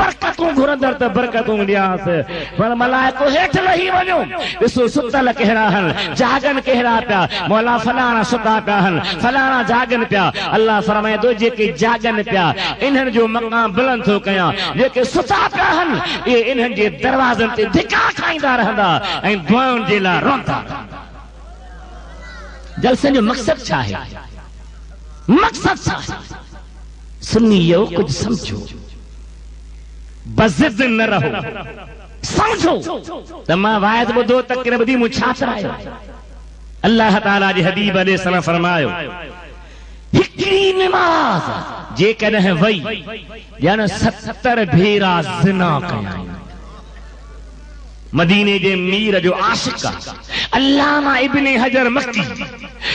[SPEAKER 1] बरकतूं घुरंदड़ त बरकतूं ॾियांसि। पर मलाइको हेठि लही वञो, ॾिसो सुतल कहिड़ा आहिनि, जागन कहिड़ा पिया, मौला फलाणा सुता पिया आहिनि, फलाणा जागन पिया। अल्लाह फरमाए थो जेके जागन पिया इन्हनि जो मक़ाम बुलंद थो कयां, जेके सुता पिया आहिनि इहे इन्हनि जे दरवाज़नि ते धिका खाईंदा रहंदा ऐं दुआउनि जे लाइ रोंदा। जलसे जो मक़सद छा आहे? मक़सद छा आहे? सुन्नी इहो कुझु समझो, बज़िद न रहो, समझो त मां वायद ॿुधो त किन ॿुधी मूं छा चरायो। अल्लाह ताला जे हबीब अलैहि सलाम फरमायो, हिकिड़ी निमाज़ जेकॾहिं वई ॼण 70 भेरा ज़िना कया। मदीने जे मीर जो आशिक अल्लामा इब्न हजर मक्की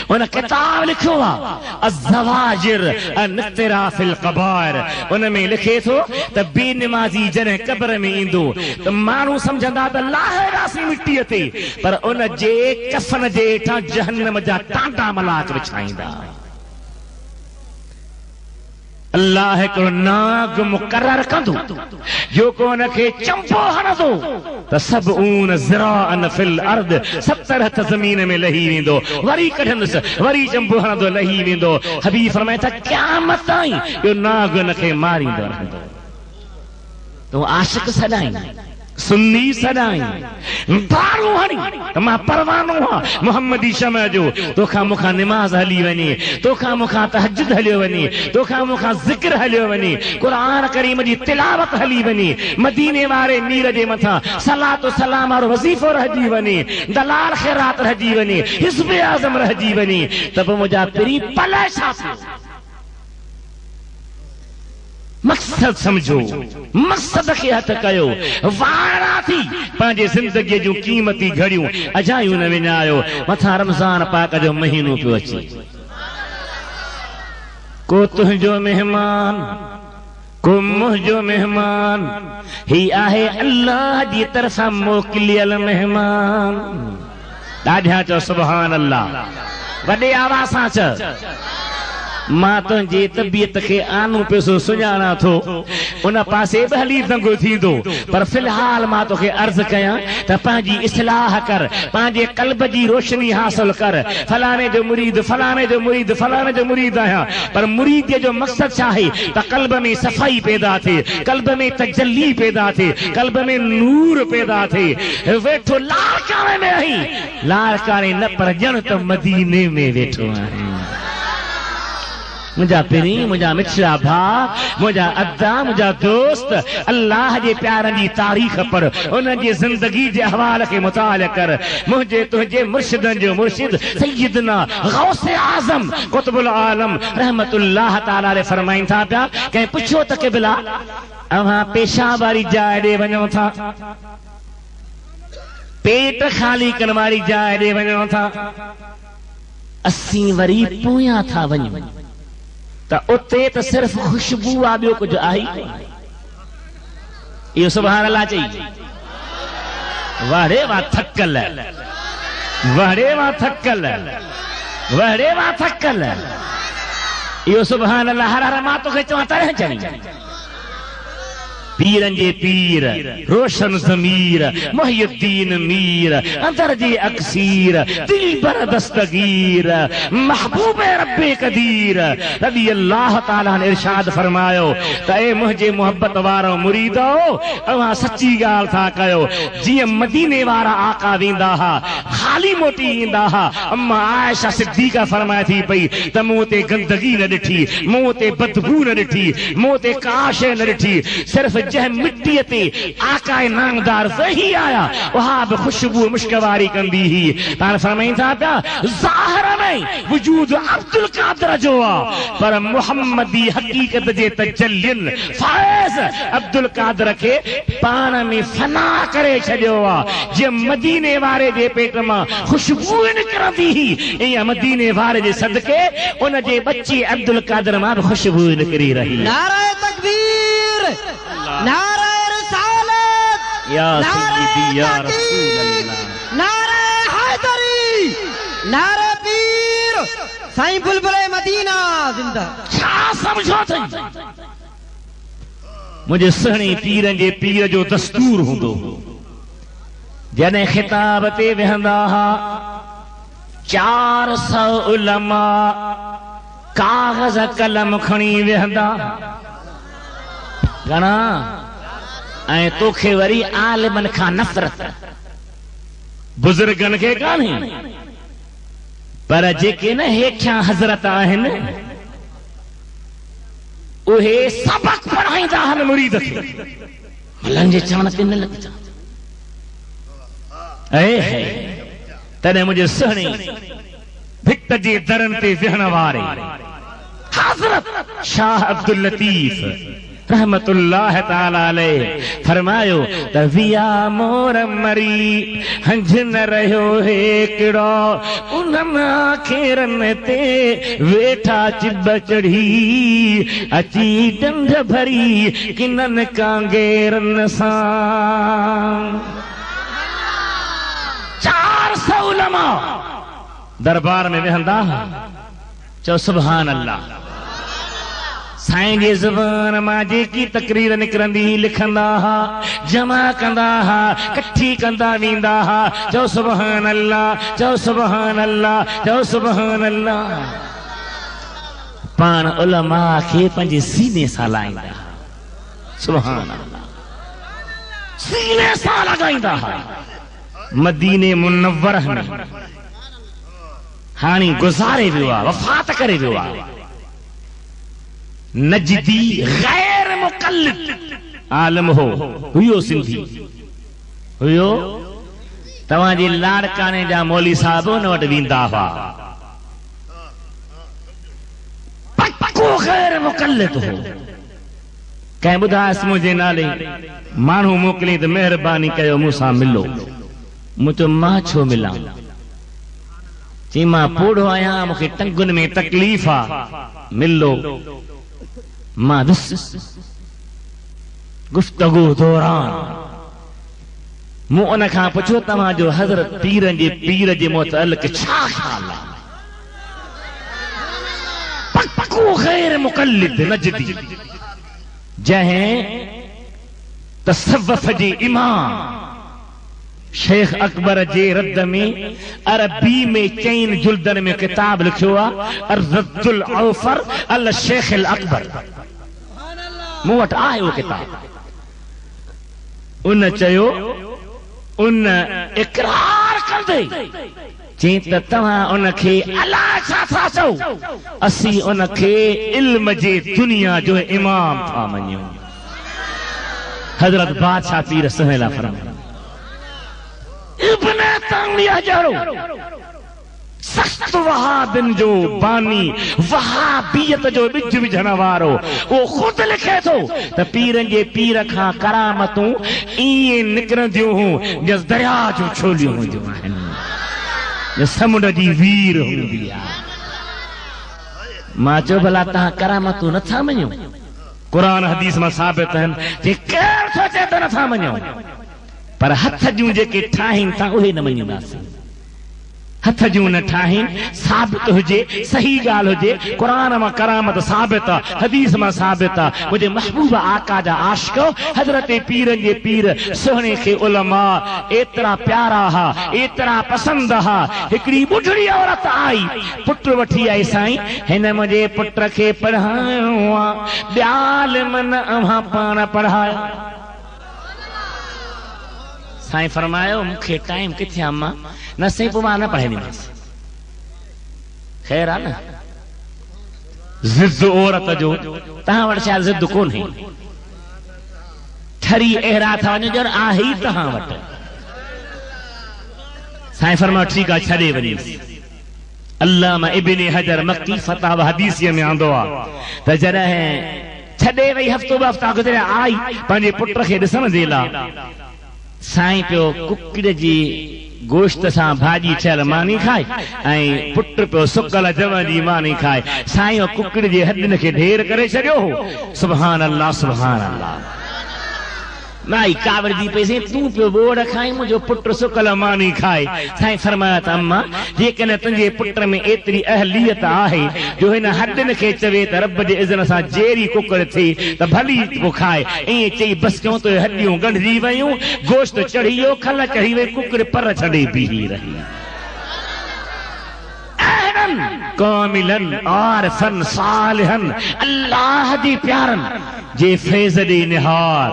[SPEAKER 1] उन किताब लिखियो आहे अज़्ज़वाजिर अन इख्तिराफिल क़बाइर। उन में लिखे थो त बेनमाज़ी जॾहिं क़ब्र में ईंदो त माण्हू सम्झंदा त लाहिरासीं मिटीअ ते, पर उन जे कफ़न जे हेठां जहन्नम जा टांडा मलाक विछाईंदा। अल्लाह हिकिड़ो नाग मुक़रर कंदो, जो को उनखे चंपो हणंदो त सभु ऊन ज़िराअन फिल अर्द, 70 हथ ज़मीन में लही वेंदो, वरी कढंदुसि, वरी चंपो हणंदो लही वेंदो। हबीब फरमाए त क़यामत ताईं इहो नाग उनखे मारींदो रहंदो। तो आशिक सदाई, सुन्नी सदाई, बारू हणी त मां परवानो आहियां मुहम्मदी शमअ जो। तोखां मूंखां निमाज़ हली वञे, तोखां मूंखां तहज्जुद हलियो वञे, तोखां मूंखां ज़िक्र हलियो वञे, क़ुरान करीम जी तिलावत हली वञे, मदीने वारे मीर जे मथां सलातो सलाम वारो वज़ीफ़ो रहिजी वञे, दलाल ख़ैरात रहिजी वञे, हिज़्ब आज़म रहिजी वञे, त पोइ मुंहिंजा पिरी पले छा थियो? मक़सद समझो, मक़सद खे हथ कयो। वारा थी पंहिंजे ज़िंदगीअ जूं क़ीमती घड़ियूं अजायूं न विञायो। मथां रमज़ान पाक जो महीनो पियो अचे, को तुंहिंजो मेहमान, को मुंहिंजो मेहमान, ही आहे अल्लाह जी तरफ़ां मोकिलियल मेहमान। ॾाढा चओ सुभान अल्लाह, वॾे आवाज़ सां चओ। मां तुंहिंजी तबियत खे आनू पैसो सुञाणा थो, उन पासे बि हली दंगो थींदो, पर फ़िलहाल मां तोखे अर्ज़ कयां त पंहिंजी इस्लाह कर, पंहिंजे क़ल्ब जी रोशनी हासिल कर। फलाणे जो मुरीद, फलाणे जो मुरीद, फलाणे जो मुरीद आहियां, पर मुरीद जो मक़सद छा आहे त क़ल्ब में सफ़ाई पैदा थिए, क़ल्ब में तजल्ली पैदा थिए, क़ल्ब में नूर पैदा थिए। वेठो लालकाने में आहीं, लालकाने न पर ॼण त मदीने में वेठो आहीं। मुझा पिरी, मुझा मिठड़ा भाउ, मुझा अद्दा, मुझा दोस्त, अल्लाह जे प्यारनि जी तारीख़ पढ़, उन जी ज़िंदगी जे अहवाल खे मुताला कर। मुझे तुझे मुर्शिदन जो मुर्शिद सैयदना गौसे आज़म कुतुबुल आलम रहमतुल्लाह ताला अलैहि फरमाइन था पिया। कंहिं पुछियो त क़िबला अवां पेशाब वारी जाइ ॾे वञो था, पेट खाली करण वारी जाइ ॾे वञो था, असीं वरी पोयां था वञूं त उते त सिर्फ़ खुशबू आहे, ॿियो कुझु आहे ई कोन। इहो सुभान अल्लाह चई। वाड़े वाह थकल, वाड़े वाह थकल, वाड़े वाह थकल। इहो सुभान अल्लाह। हर हर मां तोखे चवां तरह चई। पीरन जे पीर, रोशन ज़मीर, मुहियुद्दीन मीर, अंदर जे अक्सीर, दिलबर दस्तगीर, महबूब रब्बे कदीर रज़ी अल्लाह ताला ने इरशाद फरमायो त ए मुंहिंजे मोहब्बत वारो मुरीदो, अवां सच्ची ॻाल्हि था कयो। जीअं मदीने वारा आका वेंदा हा, खाली मोटी ईंदा हा। अम्मा आयशा सिद्दीका फरमाए थी पई त मूं ते गंदगी न ॾिठी, मूं ते बदबू न ॾिठी, मूं ते का शइ न ॾिठी, सिर्फ़ जंहिं मिट्टीअ ते आकाए नामदार वही आया, उहा बि खुशबू मुश्क वारी कंदी ही। पाण फरमाईं था पिया ज़ाहिर में वजूद अब्दुल कादर जो आहे, पर मुहम्मदी हकीकत जे तजल्लियुनि फैज़ अब्दुल कादर खे पाण में फना करे छॾियो आहे। जीअं मदीने वारे जे पेट मां खुशबू निकिरंदी ही, ईअं मदीने वारे जे सदके उन जे बच्चे अब्दुल कादर मां बि खुशबू निकिरी रही।
[SPEAKER 3] नारे तकबीर, नारे रिसालत,
[SPEAKER 1] या सय्यदी या रसूल अल्लाह,
[SPEAKER 3] नारे हैदरी, नारे पीर साईं बुलबुले मदीना जिंदा।
[SPEAKER 1] छा समझो थई? मुझे सहणी पीरन जे पीर जो दस्तूर हूंदो। जॾहिं खिताब ते वेहंदा हा 400 उलमा कागज़ कलम खणी वेहंदा। घणा? ऐं तोखे वरी आलिमन खां नफ़रत, बुज़ुर्गनि खे कान्हे, पर जेके न हेठियां हज़रत आहिनि उहे सबक पढ़ाईंदा आहिनि मुरीद खे। मलनि जे चवण ते न लॻजा। तॾहिं मुंहिंजे सहणी भिट जे दरनि ते वेहण वारे हज़रत शाह अब्दुल लतीफ़ रहमतुल्लाह ताला अलैह फरमायो त विया मोर मरी हंज न रहियो हिकिड़ो, उन्हनि आखेरनि ते वेठा चिब चढ़ी, अची डंड भरी किननि कांगेरनि सां। 400 उलमा दरबार में वेहंदा। चओ सुभान अल्लाह। साईं जी ज़ुबान मां जेकी तकरीर निकिरंदी लिखंदा हा, जमा कंदा हा, कठी कंदा वेंदा हा। चओ सुभान अल्लाह, चओ सुभान अल्लाह, चओ सुभान अल्लाह। पाण उलमा खे पंहिंजे सीने सां लाईंदा। सुभान अल्लाह। सीने सां लॻाईंदा हा। मदीने मुनव्वर में हाणे गुज़ारे वियो आहे, वफ़ात करे वियो आहे। नजदी गैर मुक़ल्लिद आलम हो, हुयो सिंधी हुयो। तव्हांजे लाड़काने जा मौली साहब उन वटि वेंदा हुआ। पक्को गैर मुक़ल्लिद हो। कंहिं ॿुधायसि मुंहिंजे नाले माण्हू मोकिले त महिरबानी कयो मूंसां मिलो। मूं चयो मां छो मिलां? चई मां पोड़ो आहियां, मूंखे टंगुनि में तकलीफ़ आहे, मिलो। मां गुफ्तगू दौरान मूं उन खां पुछियो तव्हांजो हज़रत पीरनि जे पीर जे मुतअल्लिक़ छा ख़्याल आहे? पक्को गैर मुक़ल्लिद नजदी, जंहिं तसव्वुफ़ जे इमाम शेख अकबर जे रद्द में अरबी में 4 जुल्दनि में किताब लिखियो आहे अर्रद्दुल औफर अल शेख अल अकबर। मूं वटि आहे उहो किताब। उन चयो, उन इक़रार कंदे चई त तव्हां उनखे अलाह छा था चओ, असीं उनखे इल्म जे दुनिया जो इमाम था मञूं। हज़रत बादशाह पीर सहेला फरमाया इब्न तामिया जहिड़ो सख्त वहाबिन जो बानी वहाबियत जो बिज विझण वारो वो खुद लिखे थो त पीरनि जे पीर खां करामतूं ईअं निकिरंदियूं हूं जस दरिया जूं छोलियूं हूंदियूं आहिनि, समुंड जी वीर हूंदी आहे। मां चयो भला तव्हां करामतूं नथा मञो? क़ुरान हदीस में साबित है जे केर थो चए त नथा मञो, पर हथ जूं जेके ठाहिनि था उहे न मञींदासीं। हथ जूं न ठाहिनि, साबित हुजे, सही ॻाल्हि हुजे, क़ुरान में करामत साबित आहे, हदीस में साबित आहे। मुंहिंजे महबूब आका जा आशिक़ हज़रत पीरनि जे पीर सुहिणे खे उलमा एतिरा प्यारा हा, एतिरा पसंद हा। हिकिड़ी ॿुढड़ी औरत आई, पुट वठी आई, साईं हिन मुंहिंजे पुट खे पढ़ाइणो आहे, ॿियाल मन अव्हां पाण पढ़ायो। साईं फरमायो मूंखे टाइम किथे आहे, मां न सही पोइ मां न पढ़ाईंदीमांसि। ख़ैर आहे न, ज़िद औरत जो तव्हां वटि शायदि ज़िद कोन्हे, ठरी अहिड़ा था वञो ॼण आहे ई तव्हां वटि। साईं फरमायो ठीकु आहे, छॾे वञीसि। अल्लामा इब्न हजर मक्की फतावा हदीसीअ में आंदो आहे त जॾहिं छॾे वई हफ़्तो ॿ हफ़्ता गुज़रिया, आई पंहिंजे पुट खे ॾिसण जे लाइ, साईं पियो कुकिड़ जी गोश्त सां भाॼी ठहियल मानी खाए ऐं पुट पियो सुकल जव जी मानी खाए। साईं कुकिड़ जे हॾनि खे ढेर करे छॾियो हो। सुभान अल्लाह, सुभान अल्लाह। माई कावड़ दी पैसे तूं पियो बोड़ खाई, मुंहिंजो पुट सुकल मानी खाए। साईं फरमाया त अम्मा जेकॾहिं तुंहिंजे पुट में एतिरी अहलियत आहे जो हिन हॾनि खे चवे त रब जे इज़न सां जहिड़ी कुकड़ थिए त भली को खाए, ईअं चई बसि क्यों तो हॾियूं ॻंढिजी वयूं, गोश्त चढ़ी वियो, खल चढ़ी वई, कुकड़ पर छॾे बीही रही। कामिलन आरफन सालिहन, अल्लाह जी प्यारन जे फैज़ दे निहार,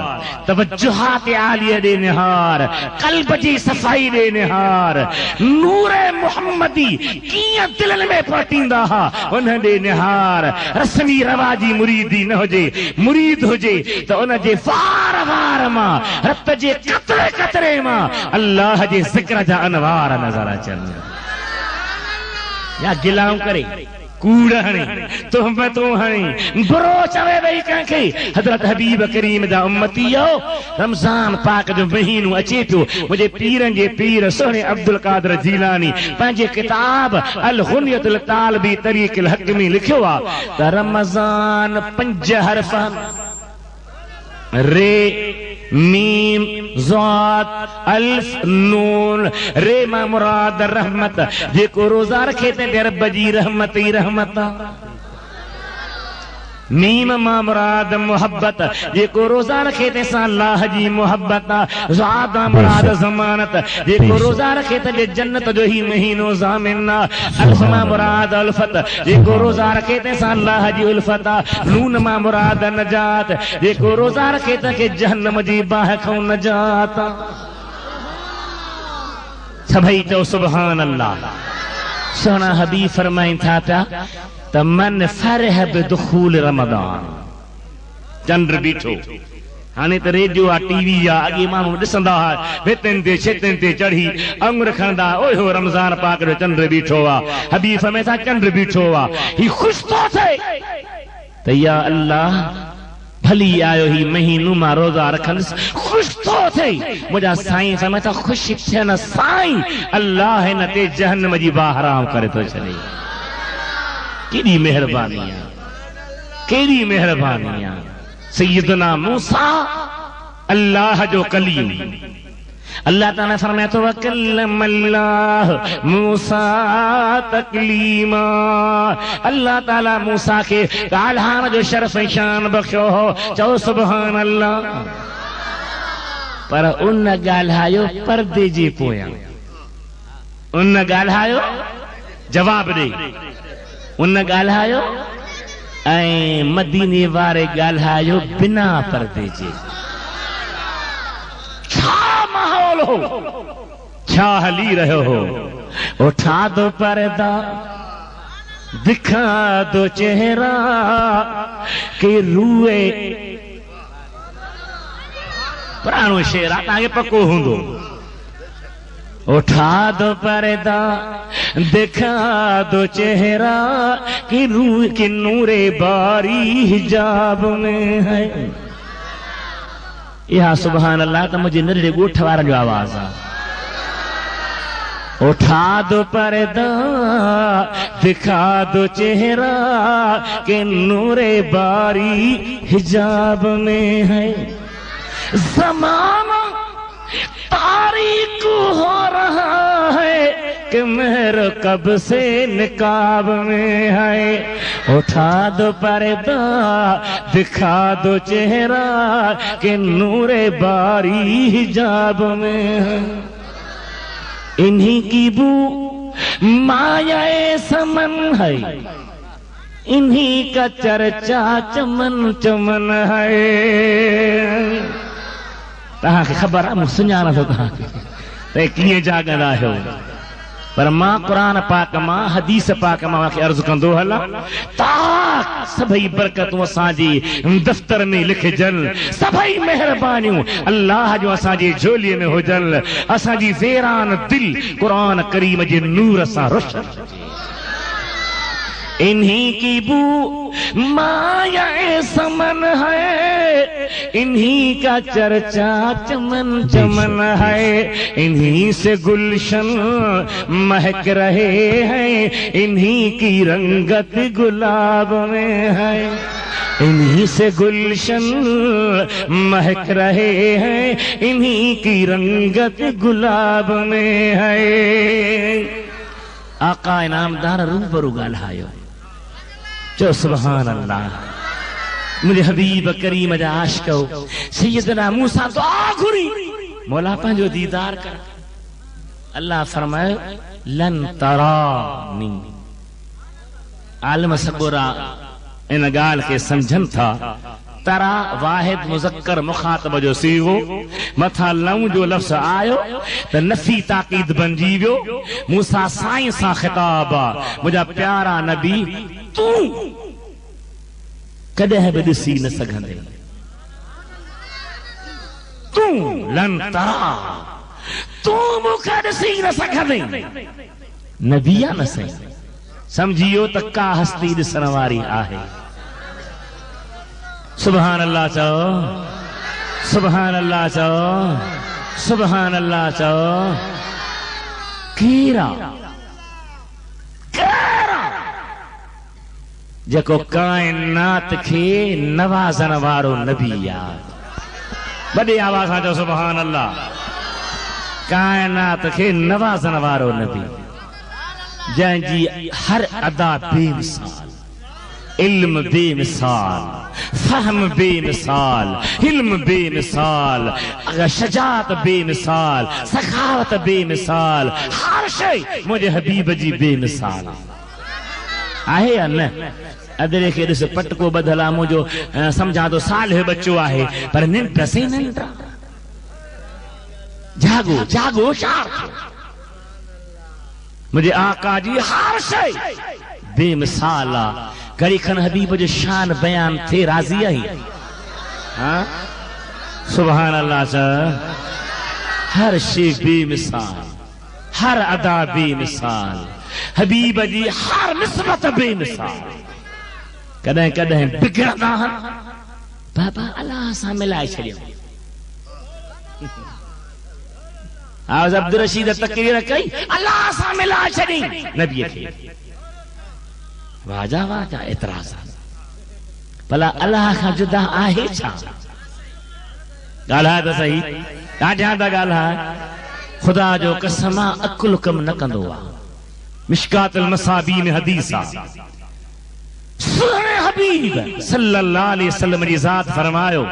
[SPEAKER 1] तवज्जुहात आलिया दे निहार, कल्ब जी सफ़ाई दे निहार, नूरे मुहम्मदी कीअं दिलनि में पटींदा हा उन दे निहार। रस्मी रवाजी मुरीदी न हुजे, मुरीद हुजे त उन जे वार वार मां, रत जे कतरे कतरे मां अल्लाह जे ज़िक्र जा अनवार नज़र अचनि। या गिलाऊं करे, कूड़ हणी, तुहमतूं हणी, बुरो चवे वई कंहिंखे। हज़रत हबीब करीम जा उम्मतीयो, रमज़ान पाक जो महीनो अचे पियो, मुंहिंजे पीरनि जे पीर सुहिणे अब्दुल कादिर जीलानी पंहिंजे किताब अल गुनियतुल तालिबी तरीक़ुल हक़ में लिखियो आहे त रमज़ान 5 हर्फ़ रे मीम ज़ात अल्फ नून। रे मां मुराद रहमत, जेको रोज़ा रखे ते रब जी रहमत ई रहमत। मीम मां मुराद मोहब्बत, जेको रोज़ा रखे ते सां अल्लाह जी मोहब्बत। ज़ात मुराद ज़मानत, जेको रोज़ा रखे ते जन्नत जो ही महीनो ज़ामिन। अल्फ मां मुराद उल्फत, जेको रोज़ा रखे ते सां अल्लाह जी उल्फत। नून मां मुराद नजात, जेको रोज़ा रखे ते जहन्नम जी बाह खां नजात। सभई चओ सुभान अल्लाह। सोना हबीब फरमाइन था पिया त मन फरह बिदुखूल रमज़ान। चंड बीठो, हाणे त रेडियो आहे, टीवी आहे, अॻे माण्हू ॾिसंदा हुआ, भितियुनि ते छितियुनि ते चढ़ी अंगुर खणंदा, ओए हो रमज़ान पाक जो चंड बीठो आहे। हबीब फरमाए था चंड बीठो आहे, ही ख़ुशि थो थिए त या अल्लाह भली आयो ही महीनो मां रोज़ा रखंदुसि, ख़ुशि थो थिए। मुंहिंजा साईं फरमाए था ख़ुशि थियनि साईं अल्लाह हिन ते जहन्नम जी बाह हराम करे थो छॾे। केॾी मेहरबानी आहे, केॾी मेहरबानी आहे। सैयदना मूसा अल्लाह जो कलीम, अल्लाह ताला फरमाए थो वकल्लमल्लाह मूसा तकलीमा। अल्लाह ताला मूसा खे ॻाल्हाइण जो शरफ़ ऐं शान बख़्शियो हो। चओ सुभान अल्लाह। पर उन ॻाल्हायो पर्दे जे पोयां, उन ॻाल्हायो जवाब ॾे, उन ॻाल्हायो ऐं मदीने वारे ॻाल्हायो बिना पर्दे जे। छा माहौल हो, छा हली रहियो हो। उठा दो पर्दा, दिखा दो चेहरा के रूए। पुराणो शेर आहे, तव्हांखे पको हूंदो। उठा दो पर्दा दिखा दो चेहरा कि नूरे बारी हिजाब में है। यह सुभान अल्लाह तो मुझे नरे गोठ वार जो आवाज आ। उठा दो पर्दा दिखा दो चेहरा कि नूरे बारी हिजाब में है। ज़माना तारीख हो रहा है कि मेहर कब से निकाब में है। उठा दो पर्दा दिखा दो चेहरा कि नूरे बारी हिजाब में है। इन्हीं की बू मायाए समन है, इन्हीं का चर्चा चमन चमन है। तहां खे ख़बर आहे मूं सुञाणा थो तहां खे त कीअं जाॻंदा आहियो, पर मां क़ुरान पाक मां हदीस पाक मां खे अर्ज़ कंदो हलां ता सभई बरकतूं असांजी दफ़्तर में लिखजनि, सभई महिरबानियूं अल्लाह जो असांजी झोलीअ में हुजनि, असांजी ज़ेरान दिल क़ुरान करीम जे नूर सां रोशन। इन्हीं की बू माया समन है, इन्हीं का चर्चा चमन चमन है। इन्हीं से गुलशन महक रहे हैं, इन्हीं की रंगत गुलाब में है। इन्हीं से गुलशन महक रहे हैं, इन्हीं की रंगत गुलाब में है। आका इनामदार रूबरू ॻाल्हायो चो सुभान अल्लाह। मुझे हबीब करीम जा आशिक सैयदना मूसा दुआ घुरी मौला पंहिंजो दीदार कर। अल्लाह फरमायो लन तरानी। आलिम सगोरा इन ॻाल्हि खे सम्झनि था। तरा वाहिद मुज़क्कर मुखातब जो सीगो मथा लऊं जो लफ़्ज़ आयो त नफ़ी ताक़ीद बणिजी वियो। मूसा साईं सां ख़िताब आहे, मुंहिंजा प्यारा नबी तूं कॾहिं बि ॾिसी न सघंदे। तूं लन तरा, तूं मूंखे ॾिसी न सघंदे। नबी आहे न सही, सम्झियो त का हस्ती ॾिसण वारी आहे। सुभान अल्लाह चओ, सुभान अल्लाह चओ, सुभान अल्लाह चओ। केरा केरा जेको कायनात खे नवाज़ण वारो नबी आहे। वॾी आवाज़ सां चओ सुभान अल्लाह। कायनात खे नवाज़ण वारो नबी, जंहिंजी हर अदा बेमिसाल, इल्म बेमिसाल, फहम बेमिसाल, हिल्म बेमिसाल, शजात बेमिसाल, सखावत बेमिसाल, हर शइ मुझे हबीब जी बेमिसाल आहे या न। अदरे खे ॾिस पटको ॿधल आहे, मुंहिंजो सम्झां थो साल जो बच्चो आहे, पर निंड से निंड। जागो जागो शार मुझे आका जी हर शइ बेमिसाल आहे। कड़ी खन हबीब जो शान बयान थे राजी आई। हाँ सुभान अल्लाह सर। हर शे बेमिसाल, हर अदा बेमिसाल, हबीब जी हर निस्बत बेमिसाल। कदें कदें बिगड़दा बाबा अल्लाह सां मिलाए छड़ियो। आज अब्दुल रशीद तकरीर कई अल्लाह सां मिलाए छड़ी नबी खे। वाजा वाजा एतराज भला अल्लाह खां जुदा आहे छा? ॻाल्हाए त सही, ॾाढा था ॻाल्हाए। खुदा जो कसम अकुल कम न कंदो आहे। मिशकातुल मसाबी में हदीस आहे, सुहिणे हबीब सल्लल्लाहु अलैहि वसल्लम जी ज़ात फरमायो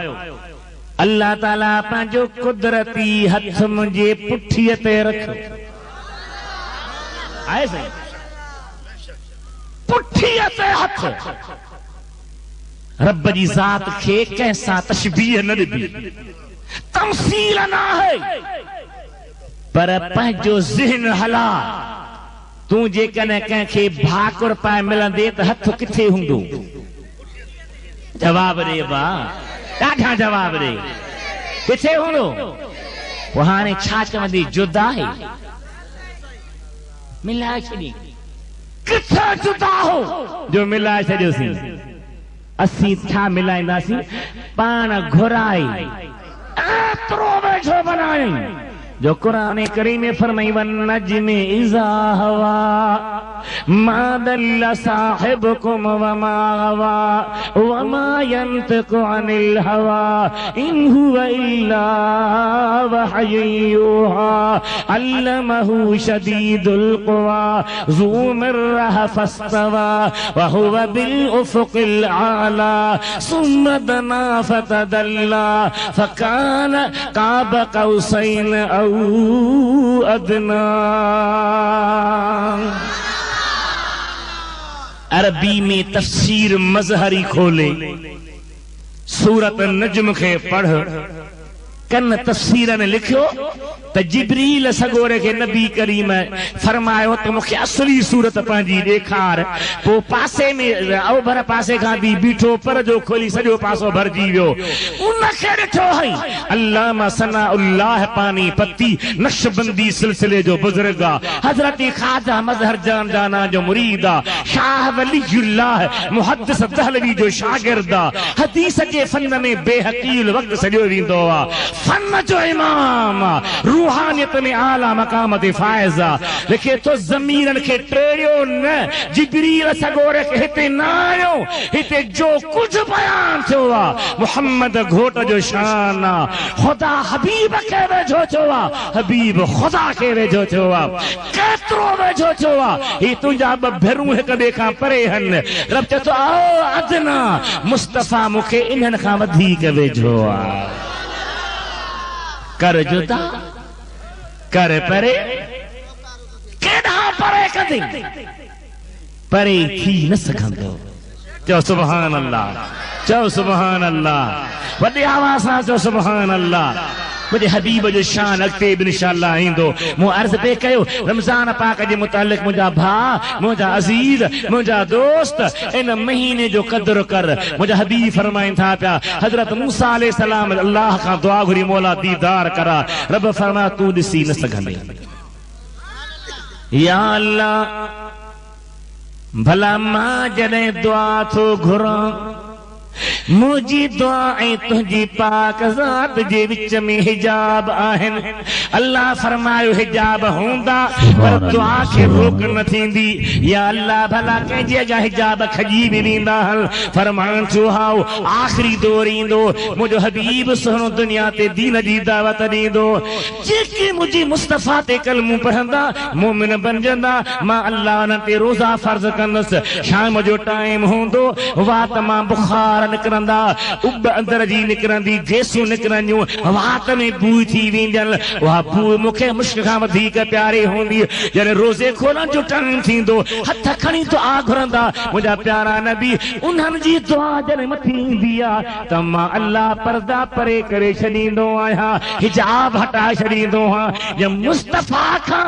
[SPEAKER 1] अल्लाह ताला पंहिंजो कुदरती हथ मुंहिंजे पुठीअ ते रखियो आहे। सही पुठीअ ते हथ। रब जी ज़ात खे कंहिंसां तशबीह न ॾिबी, तमसील न आहे, पर पंहिंजो ज़हन हला। तूं जेकॾहिं कंहिंखे भाकुर पाए मिलंदे त हथ किथे हूंदो? जवाब ॾे बा, ॾाढा जवाब ॾे, किथे हूंदो? पोइ हाणे छा चवंदी? जुदा आहे मिलाए छॾी किथे जुदा हो जो मिलाए छॾियोसीं असीं छा मिलाईंदासीं पाण घुराई एतिरो वेझो बनायूं जो कुरान करीम में फरमाई वन नजमे इज़ा हवा मा दल्ल साहिबुकुम वमा गवा वमा यंतिकु अनिल हवा इन हुवा इल्ला वहयुन यूहा अल्लमहु शदीदुल क़ुवा ज़ू मिर्रह फस्तवा व हुवा बिल उफ़ुक़िल आला सुम्मा दना फतदल्ला फकान क़ाब क़ौसैन अदना। अरबी में तफसीर मजहरी खोले सूरत नजम के पढ़ कन तफसीर ने लिखियो त जिब्रील सगोरे के नबी करीम फरमायो त मुखे असली सूरत पंहिंजी ॾेखार पोइ पासे में ओभर पासे खां बि बीठो पर जो खोली सॼो पासो भरजी वियो उनखे ॾिठो हई अल्लामा सनाउल्लाह पानी पत्ती नक्शबंदी सिलसिले जो बुजुर्ग आहे हज़रत ख्वाजा मज़हर जान जाना जो मुरीद आहे शाह वलीउल्लाह मुहद्दिस दहलवी जो शागिर्द आहे हदीस जे फन में बेहकील वक्त सॼो वेंदो आहे फन जो इमाम रूहानियत में आला मकाम ते फाइज़ा लिखे तो ज़मीरन के टेड़ियो न जिब्रील सगोरे के हिते न आयो हिते जो कुछ बयान थियो आहे मुहम्मद घोट जो शान आहे खुदा हबीब के वेझो थियो आहे हबीब खुदा के वेझो थियो आहे केतिरो वेझो थियो आहे ही तुंहिंजा ॿ भेरूं हिक ॿिए खां परे हन रब चए थो आओ अदना मुस्तफ़ा मूंखे इन्हनि खां वधीक वेझो आहे कर जुदा कर परे केॾा परे कंदी परे थी न सघंदो चओ सुभान अल्लाह चओ सुभान अल्लाह वॾे आवाज़ सां चओ सुभान अल्लाह मुझे हबीब जो शान अॻिते बि इंशाअल्लाह ईंदो मूं अर्ज़ पे कयो रमज़ान पाक जे मुतालिक़ मुंहिंजा भाउ मुंहिंजा अज़ीज़ मुंहिंजा दोस्त इन महीने जो क़दुरु कर मुंहिंजा हबीब फरमाइनि था पिया हज़रत मूसा अलैहिस्सलाम अल्लाह खां दुआ घुरी मौला दीदार करा रब फरमाया तूं ॾिसी न सघंदे या अल्लाह भला मां जॾहिं दुआ थो घुरां मुझी दुआ ऐं तुंहिंजी पाक ज़ात जे विच में हिजाब आहिनि अल्लाह फरमायो हिजाब हूंदा पर दुआ खे रोक न थींदी या अल्लाह भला कंहिंजे अॻियां हिजाब खजी बि वेंदा हल फरमान थियो हाओ आख़िरी दौर ईंदो मुंहिंजो हबीब सुहिणो दुनिया ते दीन जी दावत ॾींदो जेके मुंहिंजी मुस्तफ़ा ते कलमूं पढ़ंदा मोमिन बणजंदा मां अल्लाह उन्हनि ते रोज़ा फर्ज़ कंदुसि शाम जो टाइम हूंदो वात मां बुखार निकरंदा उब अंदर जी निकरंदी गैसूं निकरंदियूं वात में बूई थी वेंदल उहा बू मूंखे मुश्क खां वधीक प्यारी हूंदी जॾहिं रोज़े खोलण जो टाइम थींदो हथ खणी दुआ घुरंदा मुंहिंजा प्यारा नबी उन्हनि जी दुआ जॾहिं मथी ईंदी आहे त मां अल्लाह पर्दा परे करे छॾींदो आहियां हिजाब हटाए छॾींदो आहियां मुस्तफ़ा खां